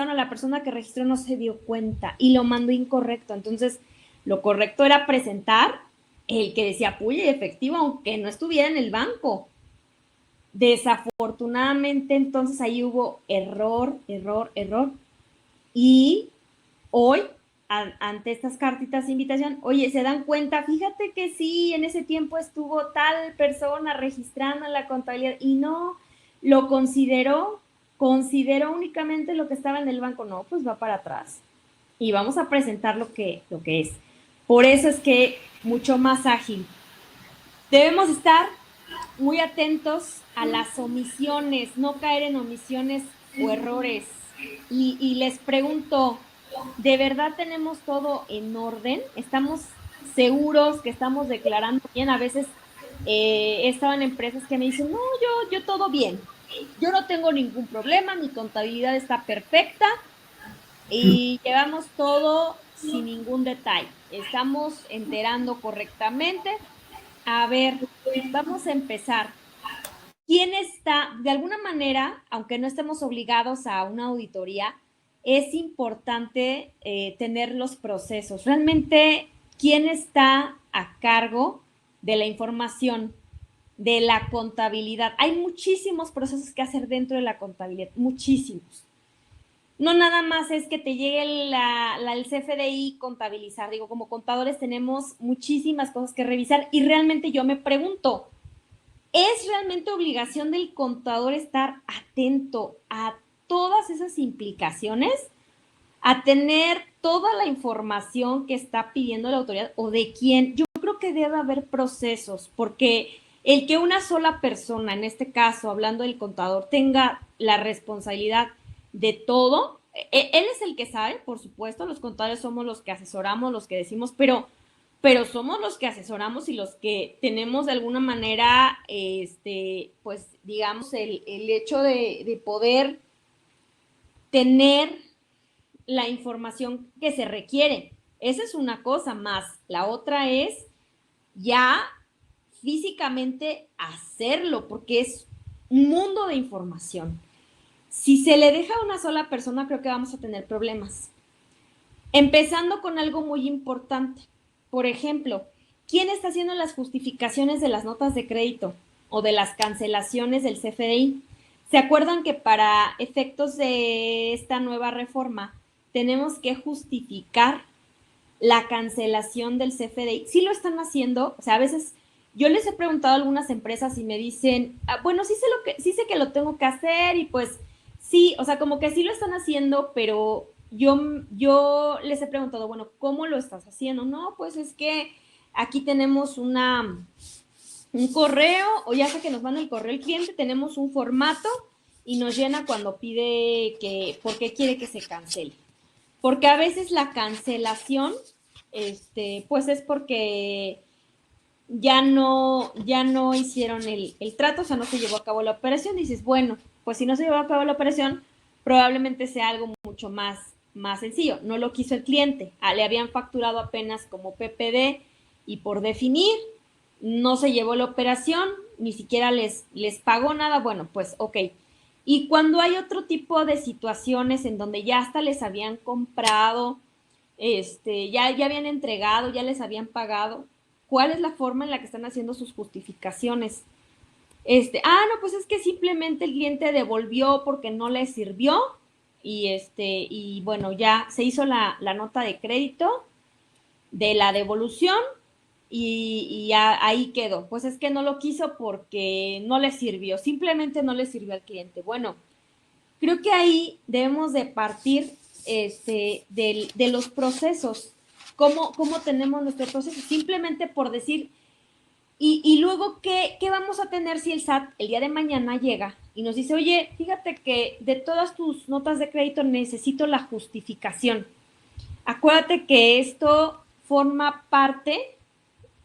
a la persona que registró, no se dio cuenta y lo mandó incorrecto. Entonces, lo correcto era presentar el que decía PUE y efectivo, aunque no estuviera en el banco. Desafortunadamente, entonces ahí hubo error. Y hoy, ante estas cartitas de invitación, oye, se dan cuenta, fíjate que sí, en ese tiempo estuvo tal persona registrando en la contabilidad y no lo consideró únicamente lo que estaba en el banco. No, pues va para atrás y vamos a presentar lo que es. Por eso es que mucho más ágil. Debemos estar muy atentos a las omisiones, no caer en omisiones o errores. Y les pregunto, ¿de verdad tenemos todo en orden? ¿Estamos seguros que estamos declarando bien? A veces he estado en empresas que me dicen, no, yo todo bien, yo no tengo ningún problema, mi contabilidad está perfecta y llevamos todo sin ningún detalle. Estamos enterando correctamente. A ver, vamos a empezar. quién está, de alguna manera, aunque no estemos obligados a una auditoría, es importante tener los procesos. Realmente, ¿quién está a cargo de la información, de la contabilidad? Hay muchísimos procesos que hacer dentro de la contabilidad, muchísimos. No nada más es que te llegue el CFDI contabilizar. Digo, como contadores tenemos muchísimas cosas que revisar y realmente yo me pregunto, ¿es realmente obligación del contador estar atento a todas esas implicaciones? A tener toda la información que está pidiendo la autoridad o de quién. Yo creo que debe haber procesos, porque el que una sola persona, en este caso, hablando del contador, tenga la responsabilidad de todo, él es el que sabe, por supuesto, los contadores somos los que asesoramos, los que decimos, pero somos los que asesoramos y los que tenemos de alguna manera, pues, digamos, el hecho de poder tener la información que se requiere. Esa es una cosa más. La otra es ya físicamente hacerlo, porque es un mundo de información. Si se le deja a una sola persona, creo que vamos a tener problemas. Empezando con algo muy importante. Por ejemplo, ¿quién está haciendo las justificaciones de las notas de crédito o de las cancelaciones del CFDI? ¿Se acuerdan que para efectos de esta nueva reforma tenemos que justificar la cancelación del CFDI? Sí lo están haciendo, o sea, a veces yo les he preguntado a algunas empresas y me dicen, bueno, sí sé que lo tengo que hacer y pues sí, o sea, como que sí lo están haciendo, pero yo les he preguntado, bueno, ¿cómo lo estás haciendo? No, pues es que aquí tenemos un correo, o ya sea que nos manda el correo el cliente, tenemos un formato y nos llena cuando pide por qué quiere que se cancele. Porque a veces la cancelación, pues es porque ya no hicieron el trato, o sea, no se llevó a cabo la operación. Dices, bueno, pues si no se llevó a cabo la operación, probablemente sea algo mucho más sencillo. No lo quiso el cliente, le habían facturado apenas como PPD y por definir, no se llevó la operación, ni siquiera les pagó nada. Bueno, pues ok. Y cuando hay otro tipo de situaciones en donde ya hasta les habían comprado, ya habían entregado, ya les habían pagado, ¿cuál es la forma en la que están haciendo sus justificaciones? No, pues es que simplemente el cliente devolvió porque no le sirvió y bueno, ya se hizo la nota de crédito de la devolución y ya ahí quedó. Pues es que no lo quiso porque no le sirvió, simplemente no le sirvió al cliente. Bueno, creo que ahí debemos de partir de los procesos, cómo tenemos nuestro proceso, simplemente por decir, y luego, ¿qué vamos a tener si el SAT el día de mañana llega y nos dice, oye, fíjate que de todas tus notas de crédito necesito la justificación? Acuérdate que esto forma parte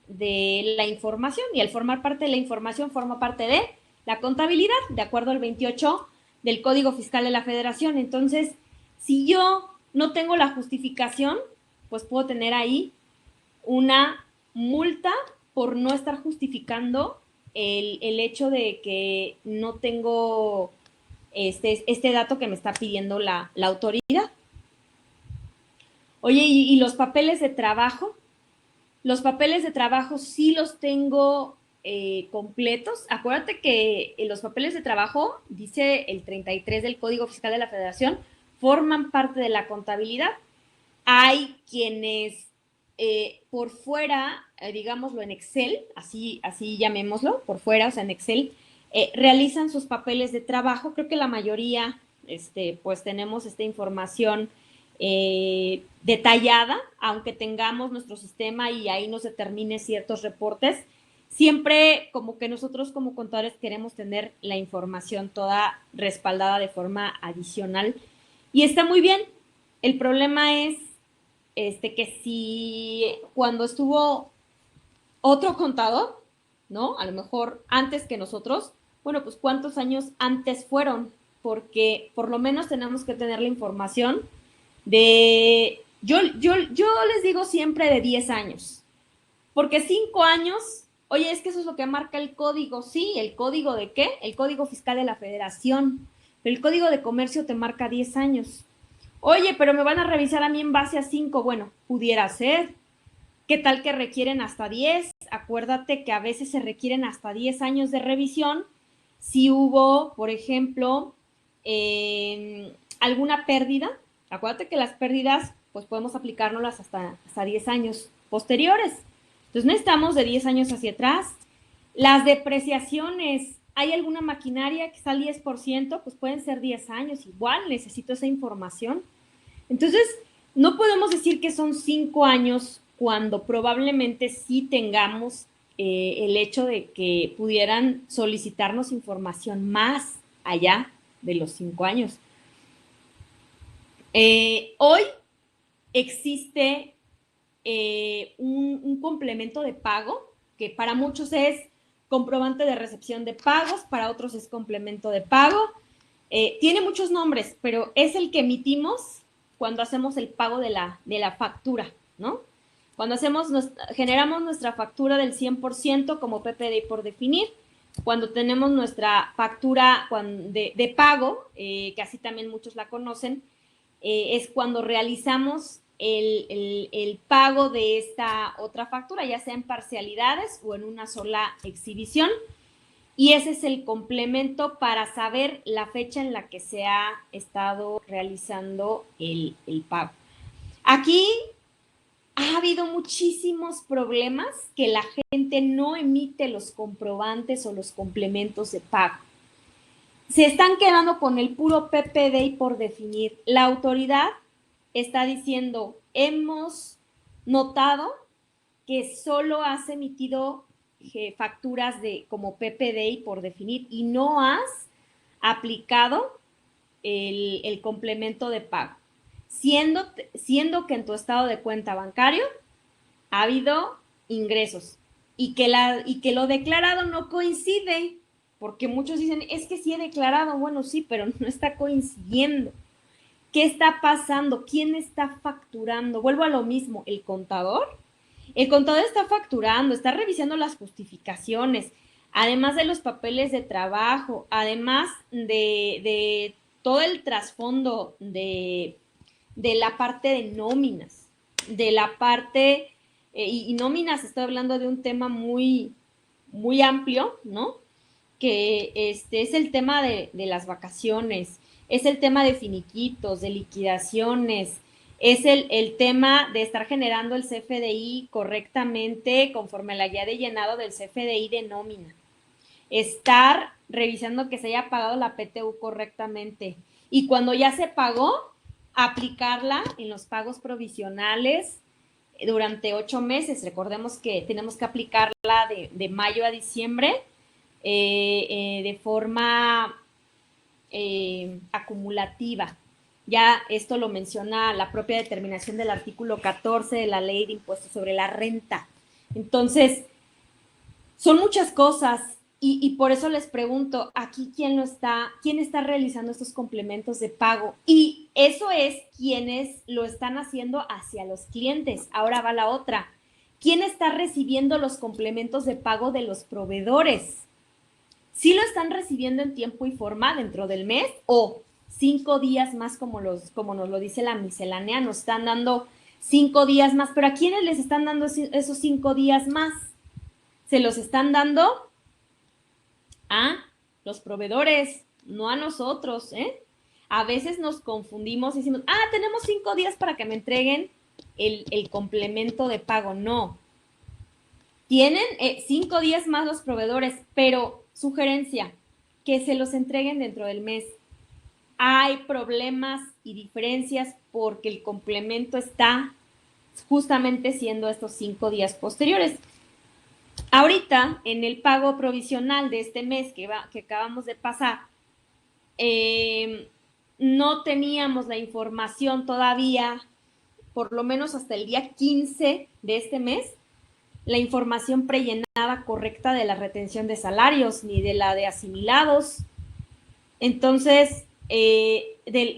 de la información y al formar parte de la información forma parte de la contabilidad, de acuerdo al 28 del Código Fiscal de la Federación. Entonces, si yo no tengo la justificación, pues puedo tener ahí una multa por no estar justificando el hecho de que no tengo este dato que me está pidiendo la autoridad. Oye, ¿y los papeles de trabajo? Los papeles de trabajo sí los tengo completos. Acuérdate que los papeles de trabajo, dice el 33 del Código Fiscal de la Federación, forman parte de la contabilidad. Hay quienes por fuera, digámoslo en Excel, así llamémoslo, por fuera, o sea, en Excel, realizan sus papeles de trabajo. Creo que la mayoría, pues tenemos esta información detallada, aunque tengamos nuestro sistema y ahí nos determine ciertos reportes. Siempre como que nosotros como contadores queremos tener la información toda respaldada de forma adicional y está muy bien. El problema es que si cuando estuvo otro contador, ¿no? A lo mejor antes que nosotros, bueno, pues ¿cuántos años antes fueron? Porque por lo menos tenemos que tener la información yo les digo siempre de 10 años, porque 5 años Oye, es que eso es lo que marca el código. Sí, ¿el código de qué? El Código Fiscal de la Federación. Pero el Código de Comercio te marca 10 años. Oye, pero me van a revisar a mí en base a 5. Bueno, pudiera ser. ¿Qué tal que requieren hasta 10? Acuérdate que a veces se requieren hasta 10 años de revisión si hubo, por ejemplo, alguna pérdida. Acuérdate que las pérdidas, pues podemos aplicárnoslas hasta 10 años posteriores. Entonces necesitamos de 10 años hacia atrás. Las depreciaciones, ¿hay alguna maquinaria que está al 10%? Pues pueden ser 10 años. Igual necesito esa información. Entonces, no podemos decir que son 5 años cuando probablemente sí tengamos el hecho de que pudieran solicitarnos información más allá de los 5 años. Hoy existe un complemento de pago que para muchos es comprobante de recepción de pagos, para otros es complemento de pago. Tiene muchos nombres, pero es el que emitimos cuando hacemos el pago de la factura, ¿no? Cuando generamos nuestra factura del 100% como PPDI por definir, cuando tenemos nuestra factura de pago, que así también muchos la conocen, es cuando realizamos el pago de esta otra factura, ya sea en parcialidades o en una sola exhibición. Y ese es el complemento para saber la fecha en la que se ha estado realizando el pago. Aquí ha habido muchísimos problemas que la gente no emite los comprobantes o los complementos de pago. Se están quedando con el puro PPDI por definir. La autoridad está diciendo, hemos notado que solo has emitido facturas como PPDI por definir y no has aplicado el complemento de pago, siendo que en tu estado de cuenta bancario ha habido ingresos y que lo declarado no coincide, porque muchos dicen, es que sí he declarado, bueno, sí, pero no está coincidiendo. ¿Qué está pasando? ¿Quién está facturando? Vuelvo a lo mismo, ¿el contador? El contador está facturando, está revisando las justificaciones, además de los papeles de trabajo, además de todo el trasfondo de la parte de nóminas, de la parte, y nóminas, estoy hablando de un tema muy, muy amplio, ¿no? Que es el tema de las vacaciones, es el tema de finiquitos, de liquidaciones, es el tema de estar generando el CFDI correctamente conforme a la guía de llenado del CFDI de nómina. Estar revisando que se haya pagado la PTU correctamente. Y cuando ya se pagó, aplicarla en los pagos provisionales durante 8 meses. Recordemos que tenemos que aplicarla de mayo a diciembre de forma acumulativa. Ya esto lo menciona la propia determinación del artículo 14 de la Ley de Impuestos sobre la Renta. Entonces, son muchas cosas y por eso les pregunto, aquí quién está realizando estos complementos de pago, y eso es quienes lo están haciendo hacia los clientes. Ahora va la otra. ¿Quién está recibiendo los complementos de pago de los proveedores? ¿Sí lo están recibiendo en tiempo y forma dentro del mes o 5 días más como nos lo dice la miscelánea? Nos están dando 5 días más, pero ¿a quiénes les están dando esos 5 días más? Se los están dando a los proveedores, no a nosotros, ¿eh? A veces nos confundimos y decimos, tenemos 5 días para que me entreguen el complemento de pago. No. Tienen 5 días más los proveedores, pero sugerencia, que se los entreguen dentro del mes. Hay problemas y diferencias porque el complemento está justamente siendo estos 5 días posteriores. Ahorita, en el pago provisional de este mes que acabamos de pasar, no teníamos la información todavía, por lo menos hasta el día 15 de este mes, la información prellenada correcta de la retención de salarios, ni de la de asimilados. Entonces,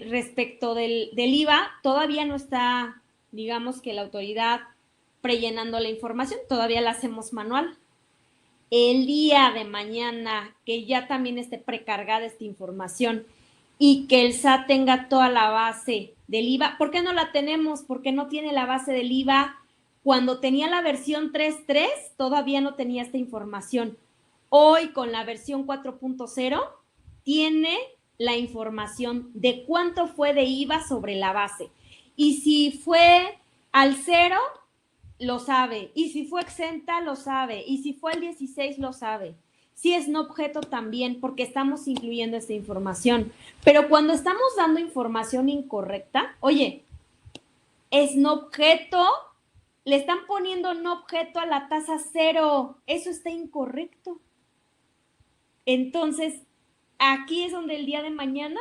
respecto del IVA, todavía no está, digamos que la autoridad prellenando la información, todavía la hacemos manual. el día de mañana que ya también esté precargada esta información y que el SAT tenga toda la base del IVA, ¿por qué no la tenemos? Porque no tiene la base del IVA. Cuando tenía la versión 3.3 todavía no tenía esta información. Hoy con la versión 4.0 tiene la información de cuánto fue de IVA sobre la base. Y si fue al 0, lo sabe. Y si fue exenta, lo sabe. Y si fue el 16, lo sabe. Si es no objeto también, porque estamos incluyendo esta información. Pero cuando estamos dando información incorrecta, oye, es no objeto, le están poniendo no objeto a la tasa 0. Eso está incorrecto. Entonces, aquí es donde el día de mañana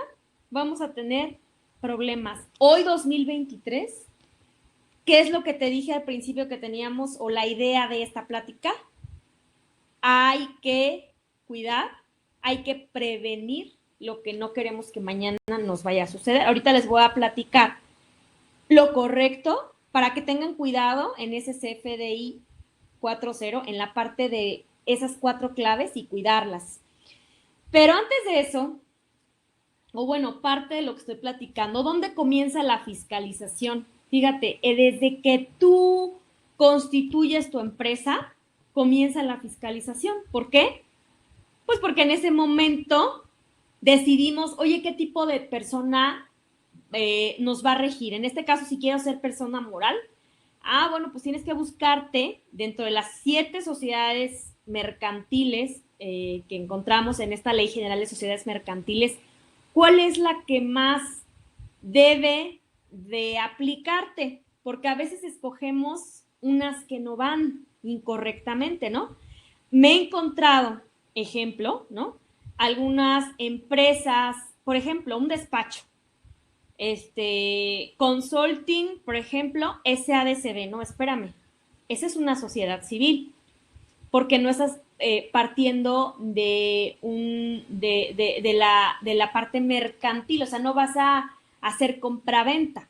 vamos a tener problemas. Hoy 2023, ¿qué es lo que te dije al principio que teníamos o la idea de esta plática? Hay que cuidar, hay que prevenir lo que no queremos que mañana nos vaya a suceder. Ahorita les voy a platicar lo correcto para que tengan cuidado en ese CFDI 4.0, en la parte de esas 4 claves y cuidarlas. Pero antes de eso, o bueno, parte de lo que estoy platicando, ¿dónde comienza la fiscalización? Fíjate, desde que tú constituyes tu empresa, comienza la fiscalización. ¿Por qué? Pues porque en ese momento decidimos, oye, ¿qué tipo de persona nos va a regir? En este caso, si quiero ser persona moral, bueno, pues tienes que buscarte dentro de las 7 sociedades mercantiles que encontramos en esta Ley General de Sociedades Mercantiles, ¿cuál es la que más debe de aplicarte? Porque a veces escogemos unas que no van incorrectamente, ¿no? Me he encontrado, ejemplo, ¿no? Algunas empresas, por ejemplo, un despacho, consulting, por ejemplo, SADCB, no, espérame, esa es una sociedad civil, porque no estás partiendo de la parte mercantil, o sea, no vas a hacer compraventa.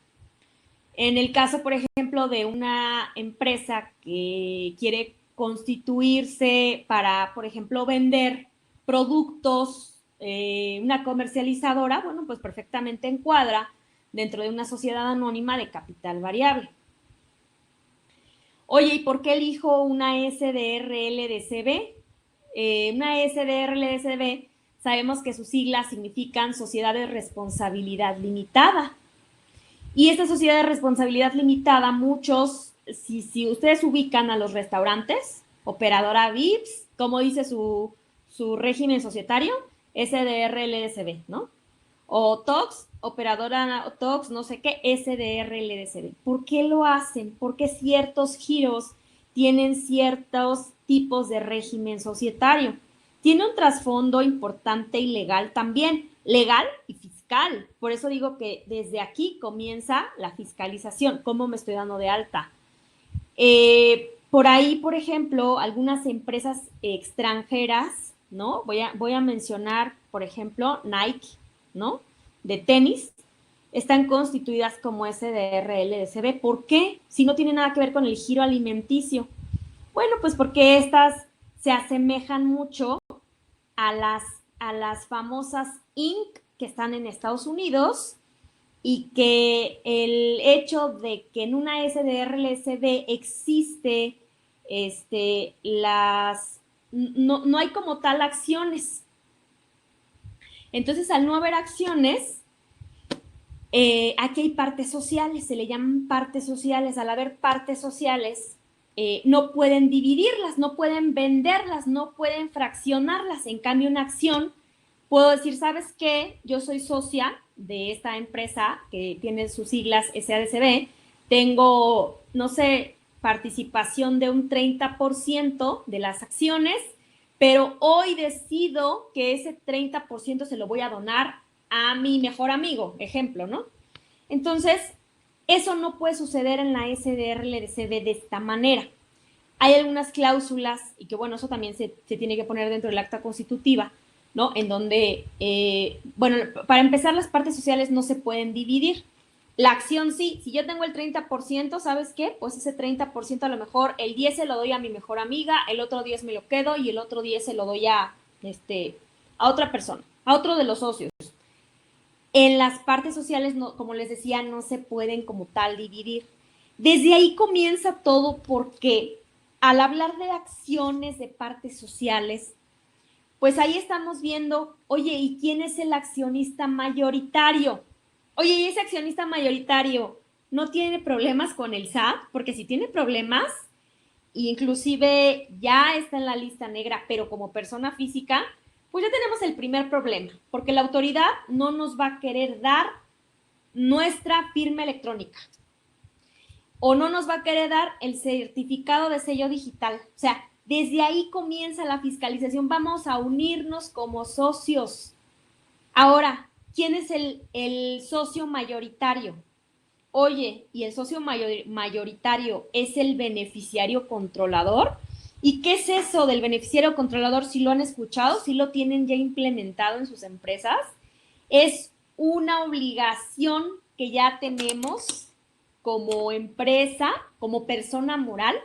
En el caso, por ejemplo, de una empresa que quiere constituirse para, por ejemplo, vender productos, una comercializadora, bueno, pues perfectamente encuadra dentro de una sociedad anónima de capital variable. Oye, ¿y por qué elijo una SDRL-DCB? Una SDRL-DCB, sabemos que sus siglas significan Sociedad de Responsabilidad Limitada. Y esta sociedad de responsabilidad limitada, muchos, si ustedes ubican a los restaurantes, operadora VIPS, como dice su régimen societario, SDRL-DCB, ¿no? O TOX, operadora TOX, no sé qué, SDRL-DCB. ¿Por qué lo hacen? Porque ciertos giros tienen ciertos tipos de régimen societario. Tiene un trasfondo importante y legal también, legal y fiscal. Por eso digo que desde aquí comienza la fiscalización, cómo me estoy dando de alta. Por ahí, por ejemplo, algunas empresas extranjeras, ¿no? Voy a mencionar, por ejemplo, Nike, ¿no? De tenis, están constituidas como SDRL-DCB. ¿Por qué? Si no tiene nada que ver con el giro alimenticio. Bueno, pues porque estas se asemejan mucho a las famosas Inc. que están en Estados Unidos y que el hecho de que en una SDRL-DCB existe no hay como tal acciones. Entonces, al no haber acciones, aquí hay partes sociales, se le llaman partes sociales. Al haber partes sociales, no pueden dividirlas, no pueden venderlas, no pueden fraccionarlas. En cambio, una acción, puedo decir, ¿sabes qué? Yo soy socia de esta empresa que tiene sus siglas SADCB, tengo, no sé, participación de un 30% de las acciones, pero hoy decido que ese 30% se lo voy a donar a mi mejor amigo, ejemplo, ¿no? Entonces, eso no puede suceder en la SDRL-DCB de esta manera. Hay algunas cláusulas, y que bueno, eso también se tiene que poner dentro del acta constitutiva, ¿no? En donde, bueno, para empezar, las partes sociales no se pueden dividir. La acción sí, si yo tengo el 30%, ¿sabes qué? Pues ese 30% a lo mejor el 10 se lo doy a mi mejor amiga, el otro 10 me lo quedo y el otro 10 se lo doy a otra persona, a otro de los socios. En las partes sociales, no, como les decía, no se pueden como tal dividir. Desde ahí comienza todo porque al hablar de acciones de partes sociales, pues ahí estamos viendo, oye, ¿y quién es el accionista mayoritario? Oye, ¿y ese accionista mayoritario no tiene problemas con el SAT? Porque si tiene problemas, inclusive ya está en la lista negra, pero como persona física, pues ya tenemos el primer problema, porque la autoridad no nos va a querer dar nuestra firma electrónica o no nos va a querer dar el certificado de sello digital. O sea, desde ahí comienza la fiscalización. Vamos a unirnos como socios. Ahora, ¿quién es el socio mayoritario? Oye, ¿y el socio mayoritario es el beneficiario controlador? ¿Y qué es eso del beneficiario controlador? Si lo han escuchado, si lo tienen ya implementado en sus empresas, es una obligación que ya tenemos como empresa, como persona moral.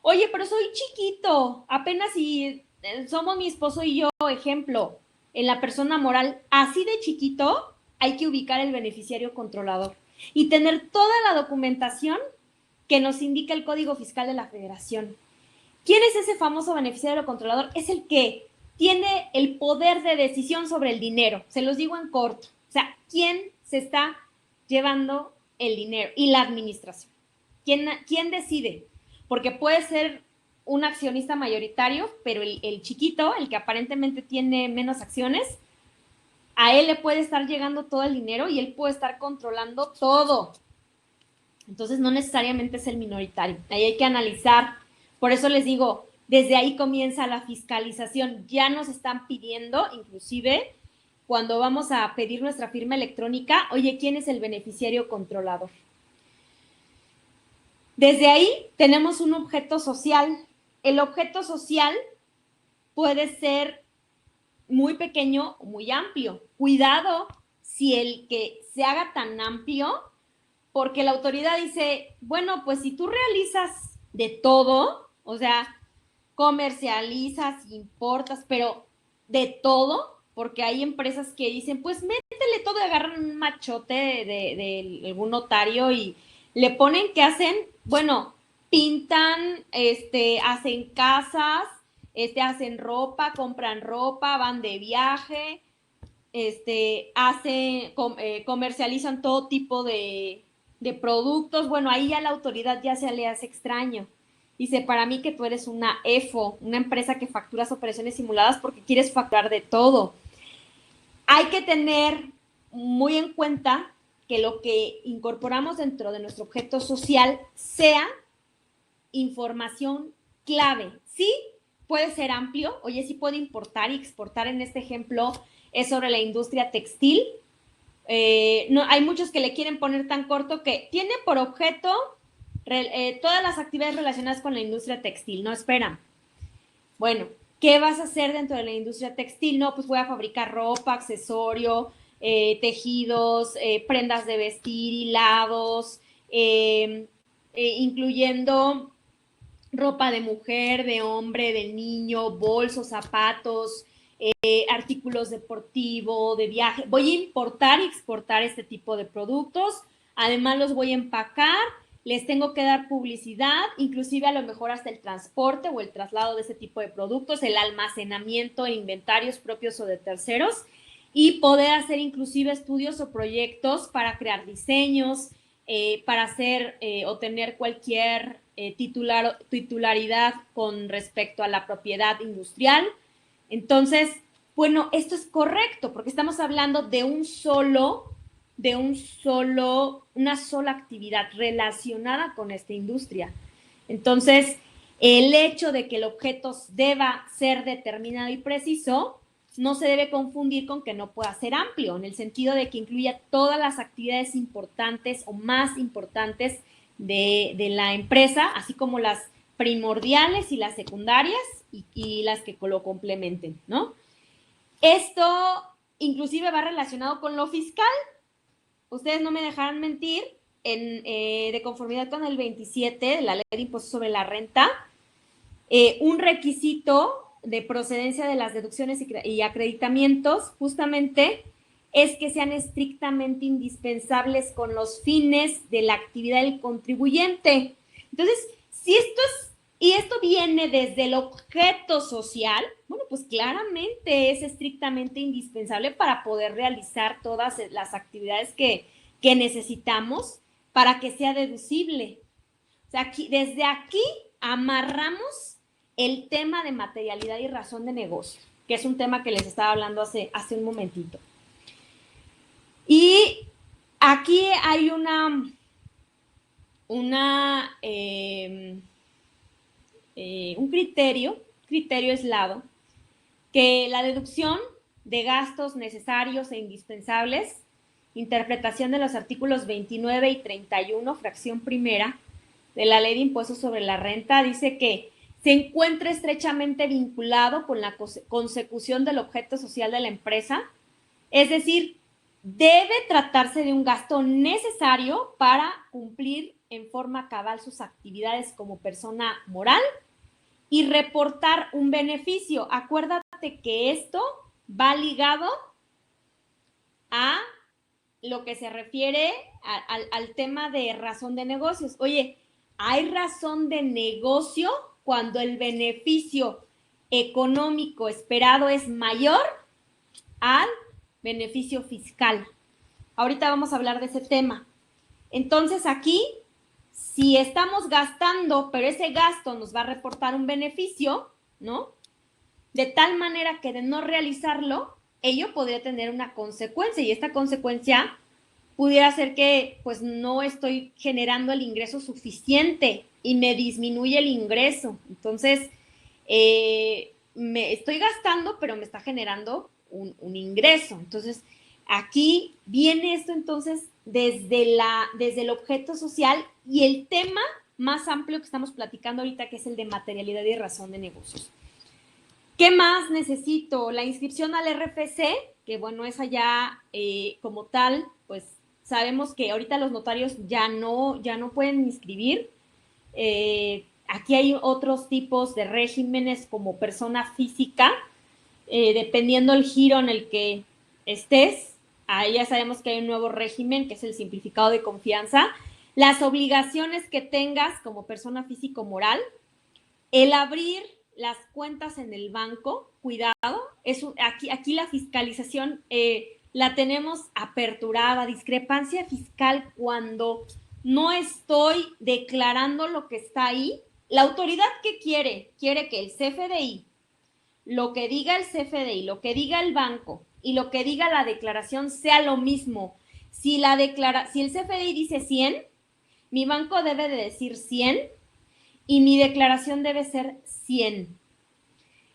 Oye, pero soy chiquito, apenas si somos mi esposo y yo, ejemplo, en la persona moral, así de chiquito, hay que ubicar el beneficiario controlador y tener toda la documentación que nos indica el Código Fiscal de la Federación. ¿Quién es ese famoso beneficiario controlador? Es el que tiene el poder de decisión sobre el dinero. Se los digo en corto. O sea, ¿quién se está llevando el dinero? Y la administración. ¿Quién decide? Porque puede ser un accionista mayoritario, pero el chiquito, el que aparentemente tiene menos acciones, a él le puede estar llegando todo el dinero y él puede estar controlando todo. Entonces, no necesariamente es el minoritario. Ahí hay que analizar. Por eso les digo, desde ahí comienza la fiscalización. Ya nos están pidiendo, inclusive, cuando vamos a pedir nuestra firma electrónica, oye, ¿quién es el beneficiario controlador? Desde ahí tenemos un objeto social. El objeto social puede ser muy pequeño o muy amplio. Cuidado si el que se haga tan amplio, porque la autoridad dice, bueno, pues si tú realizas de todo, o sea, comercializas, importas, pero de todo, porque hay empresas que dicen, pues métele todo y agarran un machote de algún notario y le ponen que hacen, bueno, pintan, hacen casas, hacen ropa, compran ropa, van de viaje, comercializan todo tipo de productos. Bueno, ahí ya la autoridad ya se le hace extraño. Dice, para mí que tú eres una EFO, una empresa que facturas operaciones simuladas porque quieres facturar de todo. Hay que tener muy en cuenta que lo que incorporamos dentro de nuestro objeto social sea información clave. Sí, puede ser amplio. Oye, sí puede importar y exportar. En este ejemplo es sobre la industria textil. No, hay muchos que le quieren poner tan corto que tiene por objeto todas las actividades relacionadas con la industria textil. No, espera. Bueno, ¿qué vas a hacer dentro de la industria textil? No, pues voy a fabricar ropa, accesorio, tejidos, prendas de vestir, hilados, incluyendo ropa de mujer, de hombre, de niño, bolsos, zapatos, artículos deportivos, de viaje. Voy a importar y exportar este tipo de productos. Además, los voy a empacar. Les tengo que dar publicidad, inclusive a lo mejor hasta el transporte o el traslado de ese tipo de productos, el almacenamiento e inventarios propios o de terceros, y poder hacer inclusive estudios o proyectos para crear diseños, para hacer o tener cualquier titularidad con respecto a la propiedad industrial. Entonces, bueno, esto es correcto porque estamos hablando de una sola actividad relacionada con esta industria. Entonces, el hecho de que el objeto deba ser determinado y preciso no se debe confundir con que no pueda ser amplio, en el sentido de que incluya todas las actividades importantes o más importantes de la empresa, así como las primordiales y las secundarias y las que lo complementen, ¿no? Esto inclusive va relacionado con lo fiscal. Ustedes no me dejarán mentir de conformidad con el 27 de la Ley de Impuestos sobre la Renta, un requisito de procedencia de las deducciones y acreditamientos justamente es que sean estrictamente indispensables con los fines de la actividad del contribuyente. Entonces, si esto viene desde el objeto social, bueno, pues claramente es estrictamente indispensable para poder realizar todas las actividades que necesitamos para que sea deducible. O sea, desde aquí amarramos el tema de materialidad y razón de negocio, que es un tema que les estaba hablando hace un momentito. Y aquí hay un criterio aislado, que la deducción de gastos necesarios e indispensables, interpretación de los artículos 29 y 31, fracción primera, de la Ley de Impuestos sobre la Renta, dice que se encuentra estrechamente vinculado con la consecución del objeto social de la empresa, es decir, debe tratarse de un gasto necesario para cumplir en forma cabal sus actividades como persona moral y reportar un beneficio. Acuérdate que esto va ligado a lo que se refiere al tema de razón de negocios. Oye, ¿hay razón de negocio cuando el beneficio económico esperado es mayor al beneficio fiscal? Ahorita vamos a hablar de ese tema. Entonces aquí, si estamos gastando, pero ese gasto nos va a reportar un beneficio, ¿no? De tal manera que de no realizarlo, ello podría tener una consecuencia, y esta consecuencia pudiera ser que pues no estoy generando el ingreso suficiente y me disminuye el ingreso. Entonces, me estoy gastando, pero me está generando un ingreso. Entonces, aquí viene esto entonces desde el objeto social y el tema más amplio que estamos platicando ahorita, que es el de materialidad y razón de negocios. ¿Qué más necesito? La inscripción al RFC, que bueno, esa ya como tal, pues sabemos que ahorita los notarios ya no pueden inscribir. Aquí hay otros tipos de regímenes como persona física, dependiendo el giro en el que estés. Ahí ya sabemos que hay un nuevo régimen, que es el simplificado de confianza. Las obligaciones que tengas como persona físico-moral, el abrir las cuentas en el banco, cuidado, aquí la fiscalización la tenemos aperturada, discrepancia fiscal cuando no estoy declarando lo que está ahí. La autoridad, ¿qué quiere? Quiere que el CFDI, lo que diga el CFDI, lo que diga el banco y lo que diga la declaración sea lo mismo. Si el CFDI dice 100, mi banco debe de decir 100 y mi declaración debe ser 100.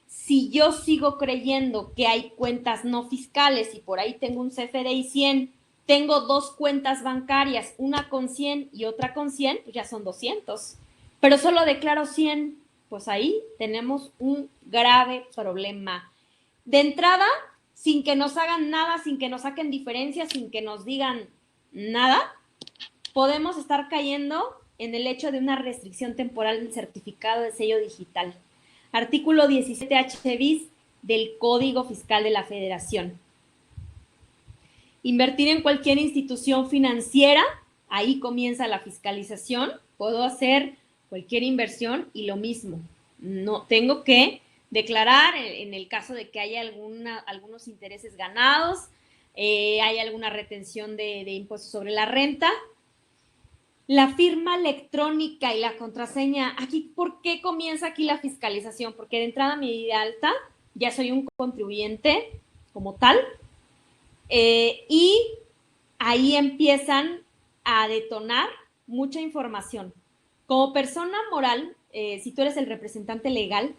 Si yo sigo creyendo que hay cuentas no fiscales y por ahí tengo un CFDI 100, tengo dos cuentas bancarias, una con 100 y otra con 100, pues ya son 200. Pero solo declaro 100, pues ahí tenemos un grave problema. De entrada, sin que nos hagan nada, sin que nos saquen diferencias, sin que nos digan nada, podemos estar cayendo en el hecho de una restricción temporal del certificado de sello digital. Artículo 17H bis del Código Fiscal de la Federación. Invertir en cualquier institución financiera, ahí comienza la fiscalización. Puedo hacer cualquier inversión y lo mismo. No tengo que declarar en el caso de que haya algunos intereses ganados, hay alguna retención de impuestos sobre la renta. La firma electrónica y la contraseña, aquí, ¿por qué comienza aquí la fiscalización? Porque de entrada mi de alta ya soy un contribuyente como tal, y ahí empiezan a detonar mucha información. Como persona moral, si tú eres el representante legal,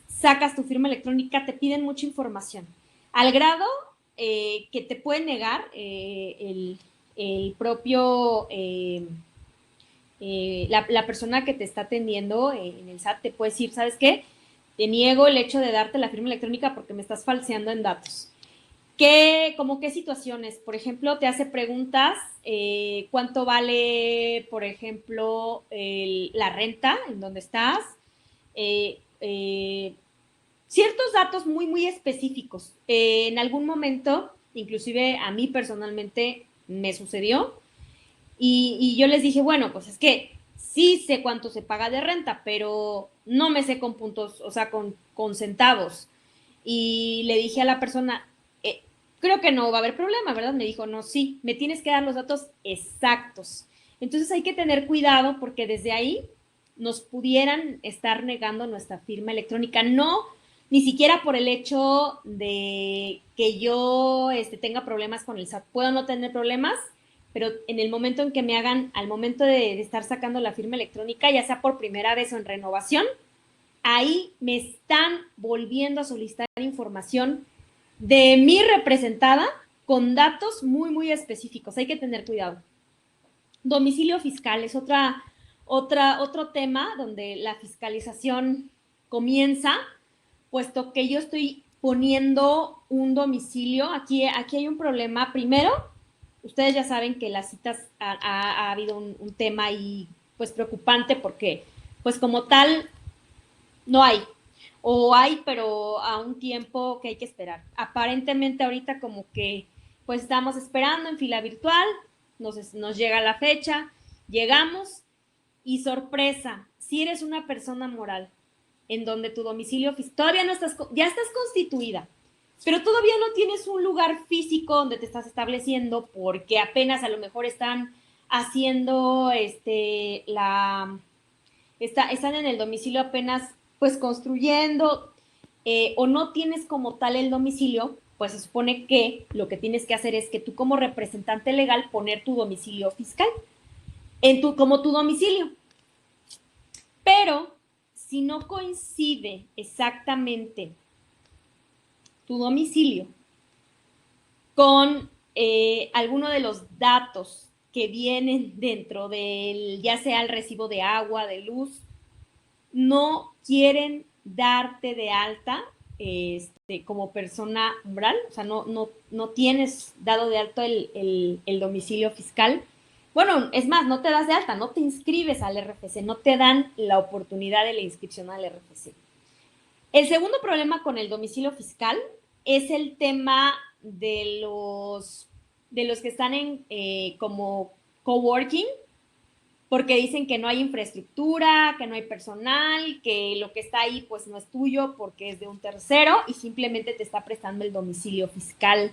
sacas tu firma electrónica, te piden mucha información, al grado que te puede negar el propio, la persona que te está atendiendo en el SAT te puede decir, ¿sabes qué? Te niego el hecho de darte la firma electrónica porque me estás falseando en datos. como qué situaciones? Por ejemplo, te hace preguntas, ¿cuánto vale, por ejemplo, la renta en donde estás? Ciertos datos muy, muy específicos. En algún momento, inclusive a mí personalmente me sucedió, y yo les dije, bueno, pues es que sí sé cuánto se paga de renta, pero no me sé con puntos, o sea, con centavos. Y le dije a la persona, creo que no va a haber problema, ¿verdad? Me dijo, no, sí, me tienes que dar los datos exactos. Entonces hay que tener cuidado porque desde ahí nos pudieran estar negando nuestra firma electrónica. No, ni siquiera por el hecho de que yo tenga problemas con el SAT. Puedo no tener problemas, pero en el momento en que me hagan, al momento de estar sacando la firma electrónica, ya sea por primera vez o en renovación, ahí me están volviendo a solicitar información de mi representada con datos muy, muy específicos. Hay que tener cuidado. Domicilio fiscal es otro tema donde la fiscalización comienza, puesto que yo estoy poniendo un domicilio. Aquí hay un problema. Primero, ustedes ya saben que las citas ha habido un tema ahí pues preocupante porque pues como tal no hay. O hay, pero a un tiempo que hay que esperar. Aparentemente ahorita como que pues estamos esperando en fila virtual, nos llega la fecha, llegamos y sorpresa, si eres una persona moral en donde tu domicilio todavía no estás, ya estás constituida, pero todavía no tienes un lugar físico donde te estás estableciendo porque apenas a lo mejor están haciendo están en el domicilio apenas pues construyendo o no tienes como tal el domicilio, pues se supone que lo que tienes que hacer es que tú como representante legal poner tu domicilio fiscal como tu domicilio. Pero si no coincide exactamente tu domicilio con alguno de los datos que vienen dentro del, ya sea el recibo de agua, de luz, no quieren darte de alta como persona moral, o sea, no tienes dado de alta el domicilio fiscal. Bueno, es más, no te das de alta, no te inscribes al RFC, no te dan la oportunidad de la inscripción al RFC. El segundo problema con el domicilio fiscal es el tema de los que están en como coworking, porque dicen que no hay infraestructura, que no hay personal, que lo que está ahí pues no es tuyo porque es de un tercero y simplemente te está prestando el domicilio fiscal.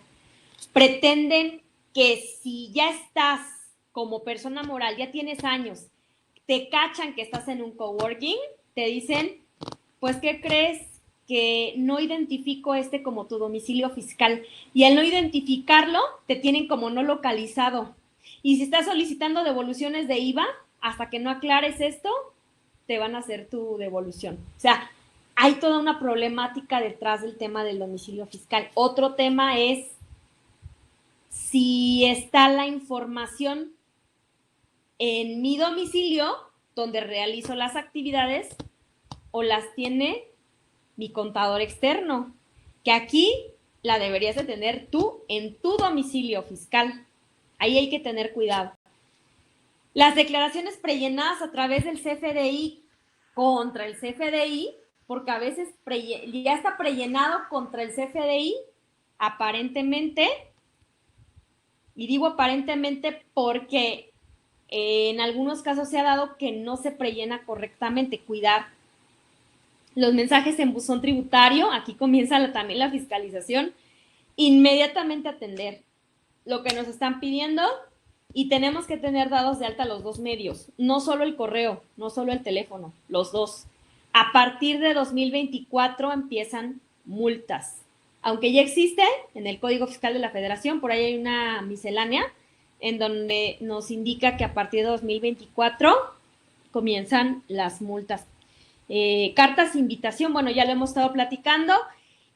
Pretenden que si ya estás como persona moral, ya tienes años, te cachan que estás en un coworking, te dicen, pues, ¿qué crees? Que no identifico como tu domicilio fiscal. Y al no identificarlo, te tienen como no localizado. Y si estás solicitando devoluciones de IVA, hasta que no aclares esto, te van a hacer tu devolución. O sea, hay toda una problemática detrás del tema del domicilio fiscal. Otro tema es si está la información en mi domicilio, donde realizo las actividades, o las tiene mi contador externo, que aquí la deberías de tener tú en tu domicilio fiscal. Ahí hay que tener cuidado. Las declaraciones prellenadas a través del CFDI contra el CFDI, porque a veces ya está prellenado contra el CFDI, aparentemente, y digo aparentemente porque en algunos casos se ha dado que no se prellena correctamente. Cuidar los mensajes en buzón tributario, aquí comienza también la fiscalización, inmediatamente atender lo que nos están pidiendo y tenemos que tener dados de alta los dos medios, no solo el correo, no solo el teléfono, los dos. A partir de 2024 empiezan multas. Aunque ya existe en el Código Fiscal de la Federación, por ahí hay una miscelánea en donde nos indica que a partir de 2024 comienzan las multas. Cartas de invitación, bueno, ya lo hemos estado platicando,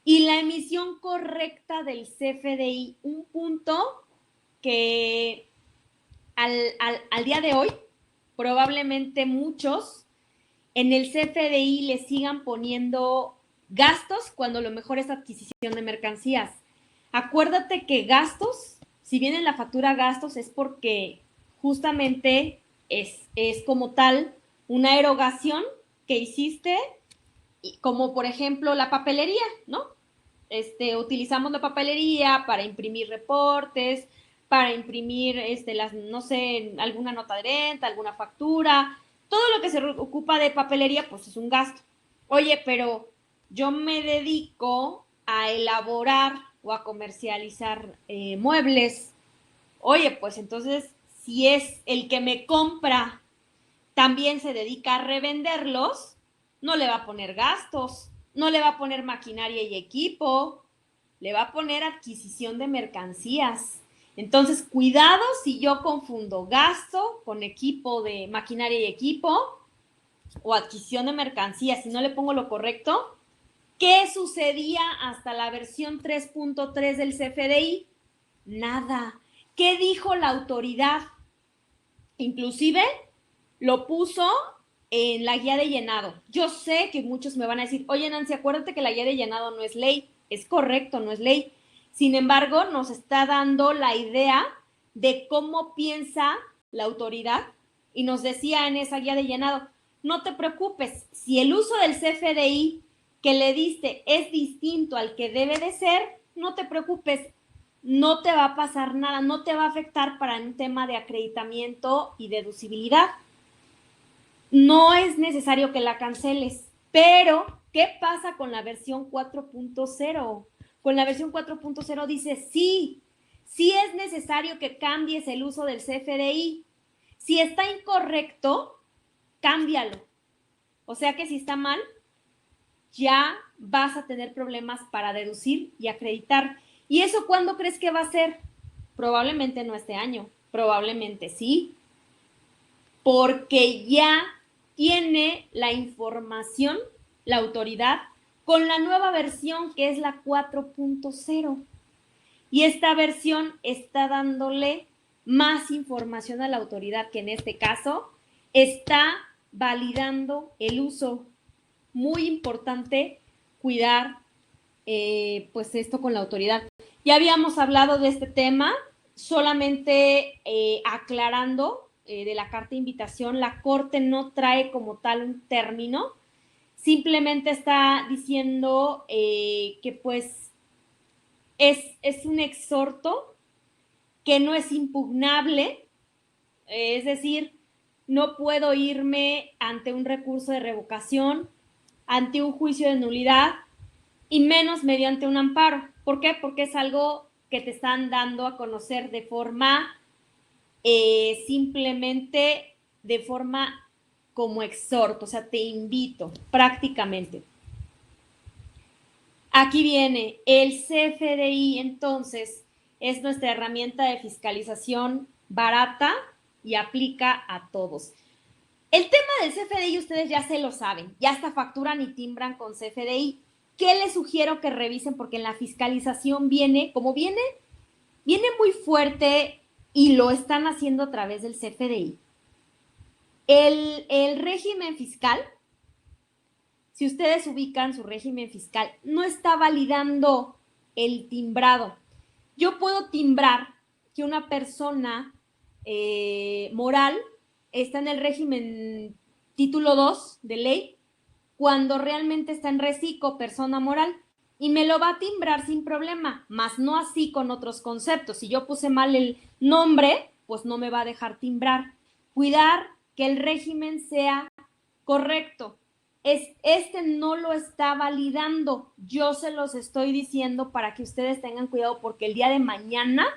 y la emisión correcta del CFDI, un punto que al día de hoy probablemente muchos en el CFDI le sigan poniendo gastos cuando lo mejor es adquisición de mercancías. acuérdate que gastos, si viene en la factura gastos, es porque justamente es como tal una erogación que hiciste, como por ejemplo la papelería, ¿no? Utilizamos la papelería para imprimir reportes, para imprimir, no sé, alguna nota de renta, alguna factura, todo lo que se ocupa de papelería, pues es un gasto. Oye, pero yo me dedico a elaborar o a comercializar muebles. Oye, pues entonces, si es el que me compra, también se dedica a revenderlos, no le va a poner gastos, no le va a poner maquinaria y equipo, le va a poner adquisición de mercancías. Entonces, cuidado si yo confundo gasto con equipo de maquinaria y equipo o adquisición de mercancías, si no le pongo lo correcto. ¿Qué sucedía hasta la versión 3.3 del CFDI? Nada. ¿Qué dijo la autoridad? Inclusive lo puso en la guía de llenado. Yo sé que muchos me van a decir, oye Nancy, acuérdate que la guía de llenado no es ley. Es correcto, no es ley. Sin embargo, nos está dando la idea de cómo piensa la autoridad y nos decía en esa guía de llenado, no te preocupes, si el uso del CFDI que le diste es distinto al que debe de ser, no te preocupes, no te va a pasar nada, no te va a afectar para un tema de acreditamiento y deducibilidad. No es necesario que la canceles, pero ¿qué pasa con la versión 4.0? Con la versión 4.0 dice sí es necesario que cambies el uso del CFDI. Si está incorrecto, cámbialo. O sea que si está mal, ya vas a tener problemas para deducir y acreditar. ¿Y eso cuándo crees que va a ser? Probablemente no este año, probablemente sí, porque ya tiene la información, la autoridad, con la nueva versión que es la 4.0. Y esta versión está dándole más información a la autoridad, que en este caso está validando el uso. Muy importante cuidar pues esto con la autoridad. Ya habíamos hablado de este tema, solamente aclarando de la carta de invitación, la Corte no trae como tal un término, simplemente está diciendo que pues es un exhorto que no es impugnable, es decir, no puedo irme ante un recurso de revocación, ante un juicio de nulidad y menos mediante un amparo. ¿Por qué? Porque es algo que te están dando a conocer de forma simplemente de forma como exhorto, o sea, te invito prácticamente. Aquí viene el CFDI, entonces, es nuestra herramienta de fiscalización barata y aplica a todos. El tema del CFDI ustedes ya se lo saben, ya hasta facturan y timbran con CFDI. ¿Qué les sugiero que revisen? Porque en la fiscalización viene muy fuerte y lo están haciendo a través del CFDI. El régimen fiscal, si ustedes ubican su régimen fiscal, no está validando el timbrado. Yo puedo timbrar que una persona moral está en el régimen título 2 de ley cuando realmente está en reciclo persona moral y me lo va a timbrar sin problema, más no así con otros conceptos. Si yo puse mal el nombre, pues no me va a dejar timbrar. Cuidar que el régimen sea correcto. No lo está validando. Yo se los estoy diciendo para que ustedes tengan cuidado porque el día de mañana,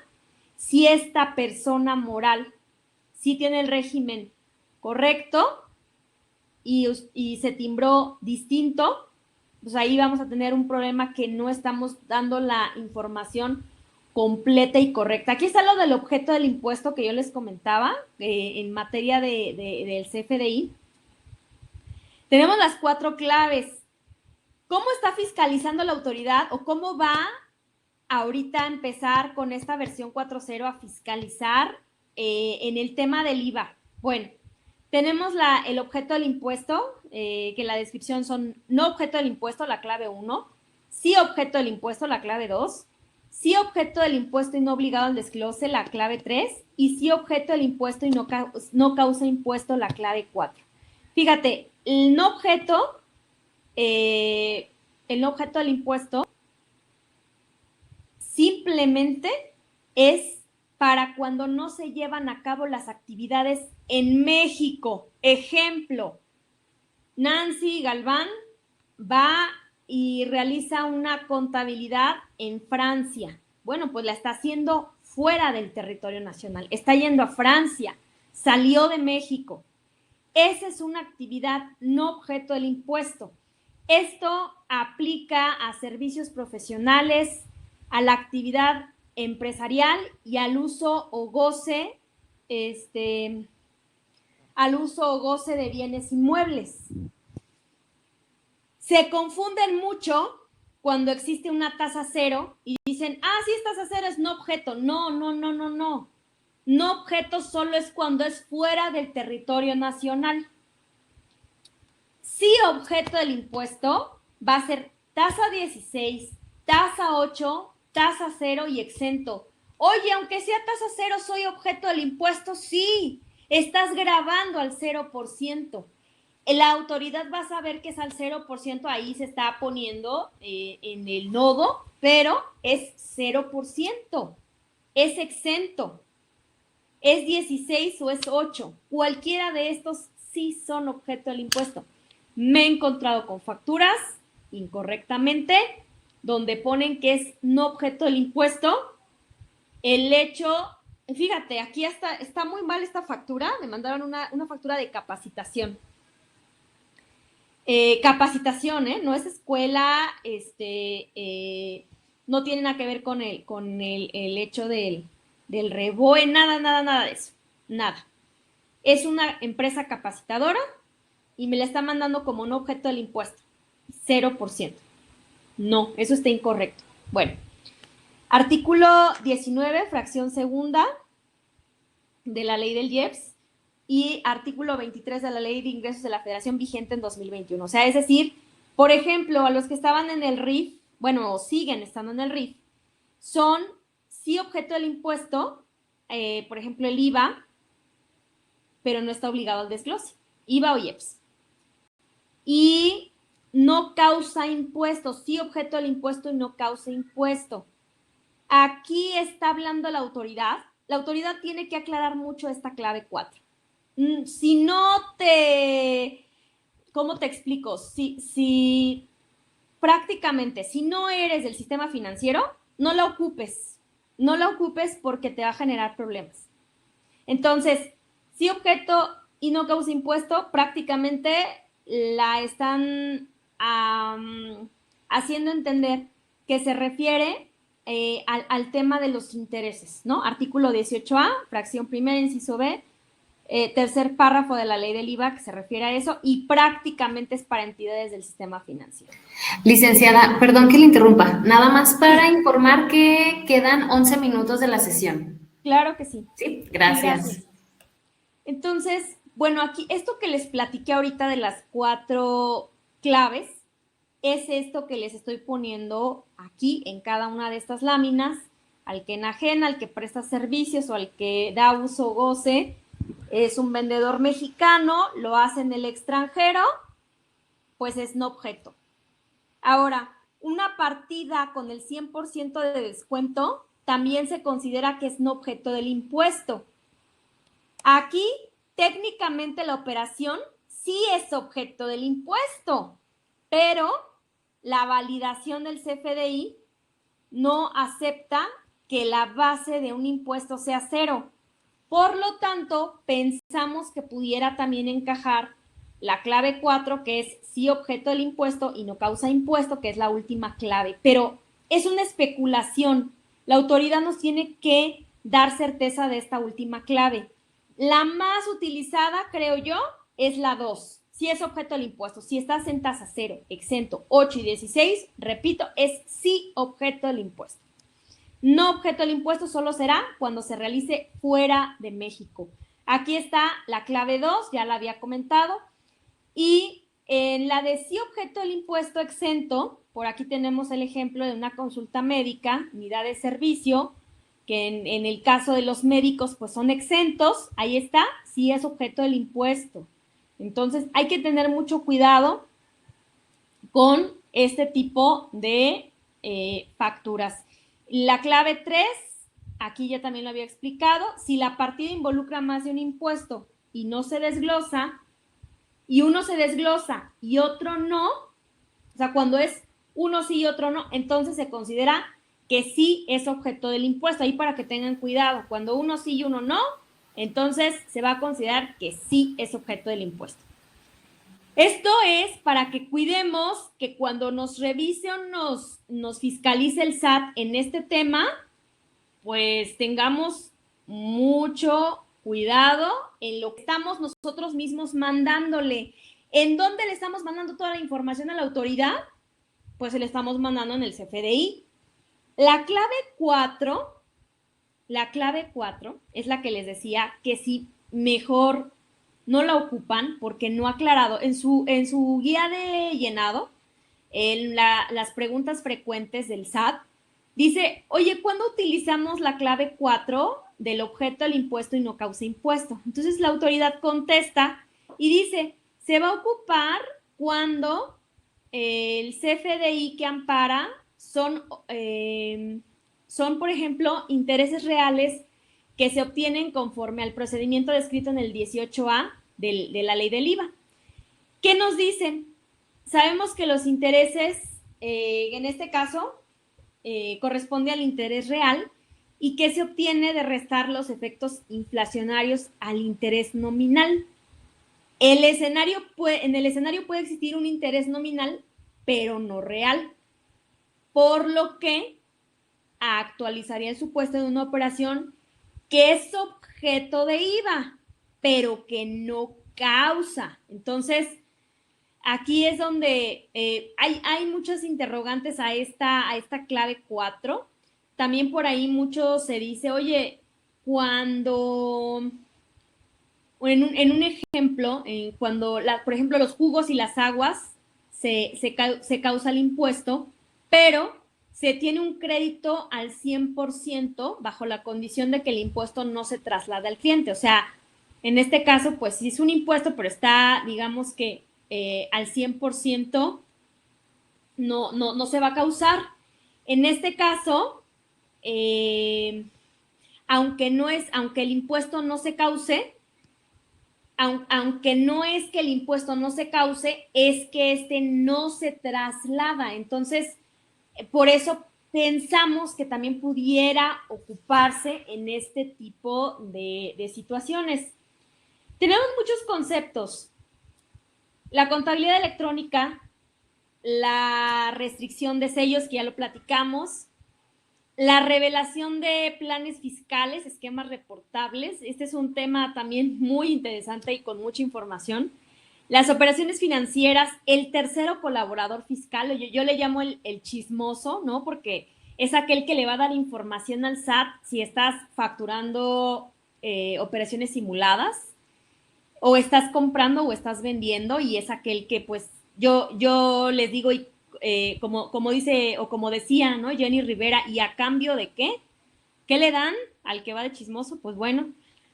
si esta persona moral sí tiene el régimen correcto y se timbró distinto, pues ahí vamos a tener un problema que no estamos dando la información completa y correcta. Aquí está lo del objeto del impuesto que yo les comentaba en materia del CFDI. Tenemos las 4 claves. ¿Cómo está fiscalizando la autoridad o cómo va ahorita a empezar con esta versión 4.0 a fiscalizar en el tema del IVA? Bueno, tenemos el objeto del impuesto, que en la descripción son no objeto del impuesto, la clave 1, sí objeto del impuesto, la clave 2, sí objeto del impuesto y no obligado al desglose, la clave 3, y sí objeto del impuesto y no causa impuesto, la clave 4. Fíjate, el no objeto del impuesto simplemente es para cuando no se llevan a cabo las actividades en México. Ejemplo, Nancy Galván va y realiza una contabilidad en Francia. Bueno, pues la está haciendo fuera del territorio nacional, está yendo a Francia, salió de México. Esa es una actividad no objeto del impuesto. Esto aplica a servicios profesionales, a la actividad empresarial y al uso o goce, de bienes inmuebles. Se confunden mucho cuando existe una tasa cero y dicen, sí, es tasa cero, es no objeto. No. No objeto solo es cuando es fuera del territorio nacional. Sí objeto del impuesto va a ser tasa 16, tasa 8, tasa 0 y exento. Oye, aunque sea tasa 0, ¿soy objeto del impuesto? Sí, estás grabando al 0%. La autoridad va a saber que es al 0%, ahí se está poniendo en el nodo, pero es 0%, es exento, es 16 o es 8. Cualquiera de estos sí son objeto del impuesto. Me he encontrado con facturas incorrectamente donde ponen que es no objeto del impuesto. El hecho, fíjate, aquí está muy mal esta factura, me mandaron una factura de capacitación. No es escuela, no tiene nada que ver con el hecho del REBOE, nada de eso, nada. Es una empresa capacitadora y me la está mandando como no objeto del impuesto, 0%. No, eso está incorrecto. Bueno, artículo 19, fracción segunda de la ley del IEPS y artículo 23 de la ley de ingresos de la Federación vigente en 2021. O sea, es decir, por ejemplo, a los que estaban en el RIF, bueno, siguen estando en el RIF, son sí objeto del impuesto, por ejemplo, el IVA, pero no está obligado al desglose, IVA o IEPS. Y no causa impuesto, sí objeto del impuesto y no causa impuesto. Aquí está hablando la autoridad tiene que aclarar mucho esta clave 4. Si no ¿cómo te explico? Si prácticamente, si no eres del sistema financiero, no la ocupes porque te va a generar problemas. Entonces, si objeto y no causa impuesto, prácticamente la están haciendo entender que se refiere al tema de los intereses, ¿no? Artículo 18A, fracción primera, inciso B, tercer párrafo de la ley del IVA que se refiere a eso y prácticamente es para entidades del sistema financiero. Licenciada, perdón que le interrumpa, nada más para informar que quedan 11 minutos de la sesión. Claro que sí. Sí, gracias. Entonces, bueno, aquí esto que les platiqué ahorita de las 4 claves es esto que les estoy poniendo aquí en cada una de estas láminas, al que enajena, al que presta servicios o al que da uso o goce, es un vendedor mexicano, lo hace en el extranjero, pues es no objeto. Ahora, una partida con el 100% de descuento también se considera que es no objeto del impuesto. Aquí, técnicamente la operación sí es objeto del impuesto, pero la validación del CFDI no acepta que la base de un impuesto sea 0. Por lo tanto, pensamos que pudiera también encajar la clave 4, que es sí objeto del impuesto y no causa impuesto, que es la última clave. Pero es una especulación. La autoridad nos tiene que dar certeza de esta última clave. La más utilizada, creo yo, es la 2. Si es objeto del impuesto, si estás en tasa 0, exento, 8 y 16, repito, es sí objeto del impuesto. No objeto del impuesto solo será cuando se realice fuera de México. Aquí está la clave 2, ya la había comentado, y En la de sí objeto del impuesto exento, por aquí tenemos el ejemplo de una consulta médica, unidad de servicio, que en el caso de los médicos pues son exentos, ahí está, sí es objeto del impuesto. Entonces hay que tener mucho cuidado con este tipo de facturas. La clave 3, aquí ya también lo había explicado, si la partida involucra más de un impuesto y no se desglosa, y uno se desglosa y otro no, o sea, cuando es uno sí y otro no, entonces se considera que sí es objeto del impuesto. Ahí para que tengan cuidado, cuando uno sí y uno no, entonces se va a considerar que sí es objeto del impuesto. Esto es para que cuidemos que cuando nos revise o nos fiscalice el SAT en este tema, pues tengamos mucho cuidado en lo que estamos nosotros mismos mandándole. ¿En dónde le estamos mandando toda la información a la autoridad? Pues se le estamos mandando en el CFDI. La clave 4 es la que les decía que si mejor no la ocupan porque no ha aclarado en su guía de llenado, en las preguntas frecuentes del SAT, dice, oye, ¿cuándo utilizamos la clave 4 del objeto del impuesto y no causa impuesto? Entonces la autoridad contesta y dice, se va a ocupar cuando el CFDI que ampara son, por ejemplo, intereses reales que se obtienen conforme al procedimiento descrito en el 18A de la ley del IVA. ¿Qué nos dicen? Sabemos que los intereses, en este caso, corresponde al interés real y que se obtiene de restar los efectos inflacionarios al interés nominal. En el escenario puede existir un interés nominal, pero no real, por lo que actualizaría el supuesto de una operación que es objeto de IVA, pero que no causa. Entonces, aquí es donde hay muchas interrogantes a esta clave 4. También por ahí mucho se dice, oye, cuando, en un ejemplo, cuando, por ejemplo, los jugos y las aguas se causa el impuesto, pero se tiene un crédito al 100% bajo la condición de que el impuesto no se traslada al cliente. O sea, en este caso, pues sí es un impuesto, pero está, digamos que al 100% no se va a causar. En este caso, aunque el impuesto no se cause, aunque no es que el impuesto no se cause, es que este no se traslada. Entonces, por eso pensamos que también pudiera ocuparse en este tipo de situaciones. Tenemos muchos conceptos. La contabilidad electrónica, la restricción de sellos, que ya lo platicamos, la revelación de planes fiscales, esquemas reportables. Este es un tema también muy interesante y con mucha información. Las operaciones financieras, el tercero colaborador fiscal, yo le llamo el chismoso, ¿no? Porque es aquel que le va a dar información al SAT si estás facturando operaciones simuladas, o estás comprando o estás vendiendo, y es aquel que pues yo les digo, como dice o como decía, ¿no? Jenny Rivera, ¿y a cambio de qué? ¿Qué le dan al que va de chismoso? Pues bueno,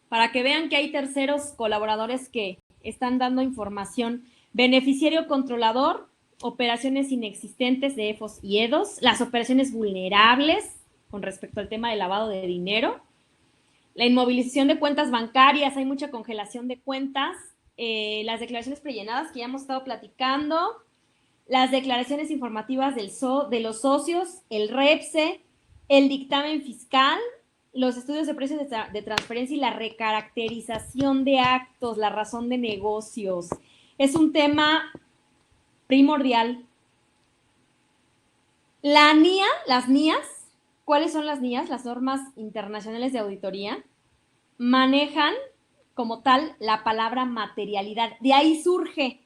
para que vean que hay terceros colaboradores que están dando información. Beneficiario controlador, operaciones inexistentes de EFOS y EDOS, las operaciones vulnerables con respecto al tema de lavado de dinero, la inmovilización de cuentas bancarias, hay mucha congelación de cuentas, las declaraciones prellenadas que ya hemos estado platicando, las declaraciones informativas de los socios, el REPSE, el dictamen fiscal, los estudios de precios de transferencia y la recaracterización de actos, la razón de negocios. Es un tema primordial. Las NIAs, ¿cuáles son las NIAs? Las normas internacionales de auditoría manejan como tal la palabra materialidad. De ahí surge.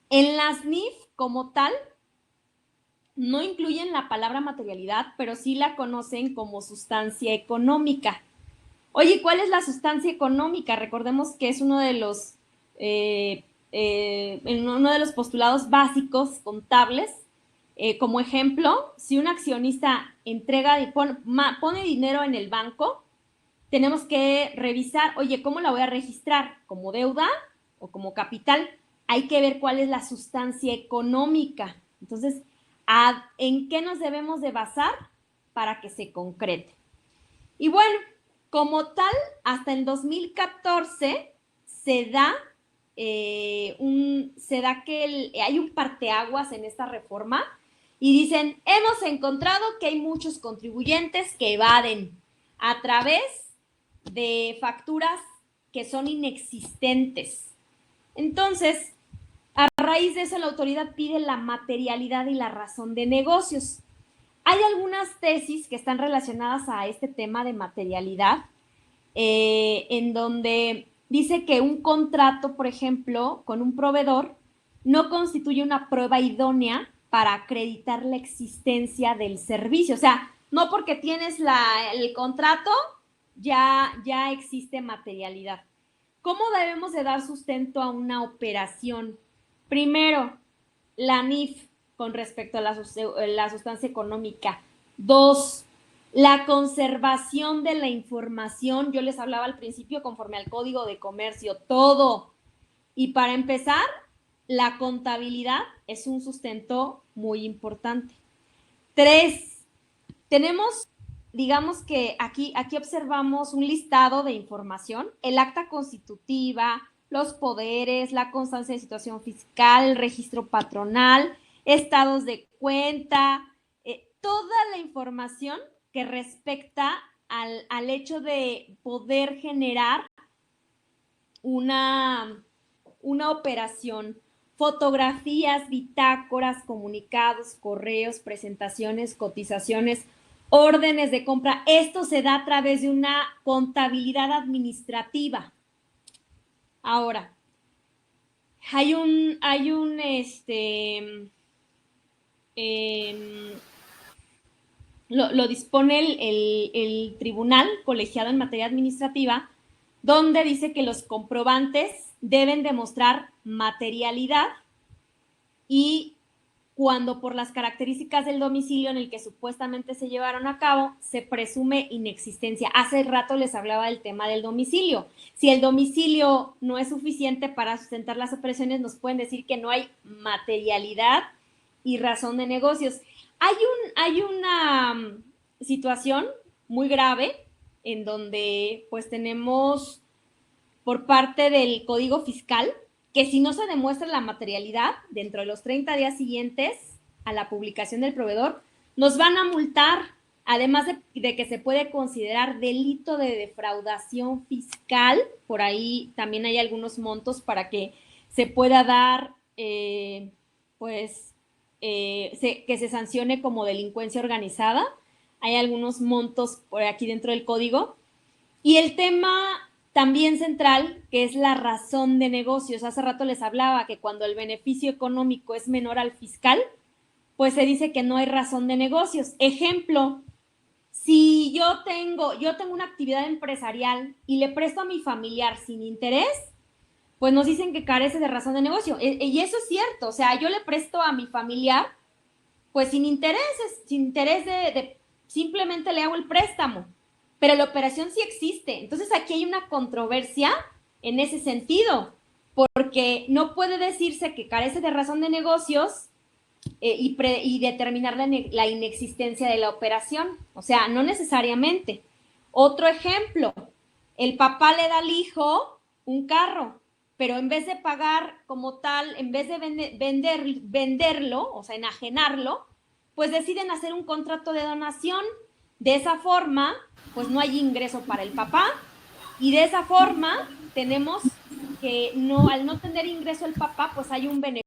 En las NIF como tal no incluyen la palabra materialidad, pero sí la conocen como sustancia económica. Oye, ¿cuál es la sustancia económica? Recordemos que es uno de los en uno de los postulados básicos contables, como ejemplo, si un accionista pone dinero en el banco, tenemos que revisar, oye, ¿cómo la voy a registrar? ¿Como deuda o como capital? Hay que ver cuál es la sustancia económica. Entonces, ¿en qué nos debemos de basar para que se concrete? Y bueno, como tal, hasta el 2014 se da que hay un parteaguas en esta reforma y dicen, hemos encontrado que hay muchos contribuyentes que evaden a través de facturas que son inexistentes. Entonces, a raíz de eso, la autoridad pide la materialidad y la razón de negocios. Hay algunas tesis que están relacionadas a este tema de materialidad, en donde dice que un contrato, por ejemplo, con un proveedor, no constituye una prueba idónea para acreditar la existencia del servicio. O sea, no porque tienes el contrato, ya existe materialidad. ¿Cómo debemos de dar sustento a una operación? Primero, la NIF con respecto a la sustancia económica. 2, la conservación de la información. Yo les hablaba al principio conforme al Código de Comercio, todo. Y para empezar, la contabilidad es un sustento muy importante. 3, tenemos, digamos que aquí observamos un listado de información, el acta constitutiva, los poderes, la constancia de situación fiscal, el registro patronal, estados de cuenta, toda la información que respecta al hecho de poder generar una operación, fotografías, bitácoras, comunicados, correos, presentaciones, cotizaciones, órdenes de compra. Esto se da a través de una contabilidad administrativa. Ahora, lo dispone el tribunal colegiado en materia administrativa, donde dice que los comprobantes deben demostrar materialidad y cuando por las características del domicilio en el que supuestamente se llevaron a cabo, se presume inexistencia. Hace rato les hablaba del tema del domicilio. Si el domicilio no es suficiente para sustentar las operaciones, nos pueden decir que no hay materialidad y razón de negocios. Hay una situación muy grave en donde pues tenemos por parte del Código Fiscal que si no se demuestra la materialidad dentro de los 30 días siguientes a la publicación del proveedor, nos van a multar, además de que se puede considerar delito de defraudación fiscal. Por ahí también hay algunos montos para que se pueda dar, que se sancione como delincuencia organizada. Hay algunos montos por aquí dentro del código. Y el tema también central, que es la razón de negocios. Hace rato les hablaba que cuando el beneficio económico es menor al fiscal, pues se dice que no hay razón de negocios. Ejemplo, si yo tengo una actividad empresarial y le presto a mi familiar sin interés, pues nos dicen que carece de razón de negocio. Y eso es cierto. O sea, yo le presto a mi familiar, pues sin interés de simplemente le hago el préstamo. Pero la operación sí existe. Entonces aquí hay una controversia en ese sentido, porque no puede decirse que carece de razón de negocios y determinar la inexistencia de la operación. O sea, no necesariamente. Otro ejemplo, el papá le da al hijo un carro, pero en vez de pagar como tal, en vez de venderlo, o sea, enajenarlo, pues deciden hacer un contrato de donación. De esa forma, pues no hay ingreso para el papá y de esa forma tenemos que al no tener ingreso el papá, pues hay un beneficio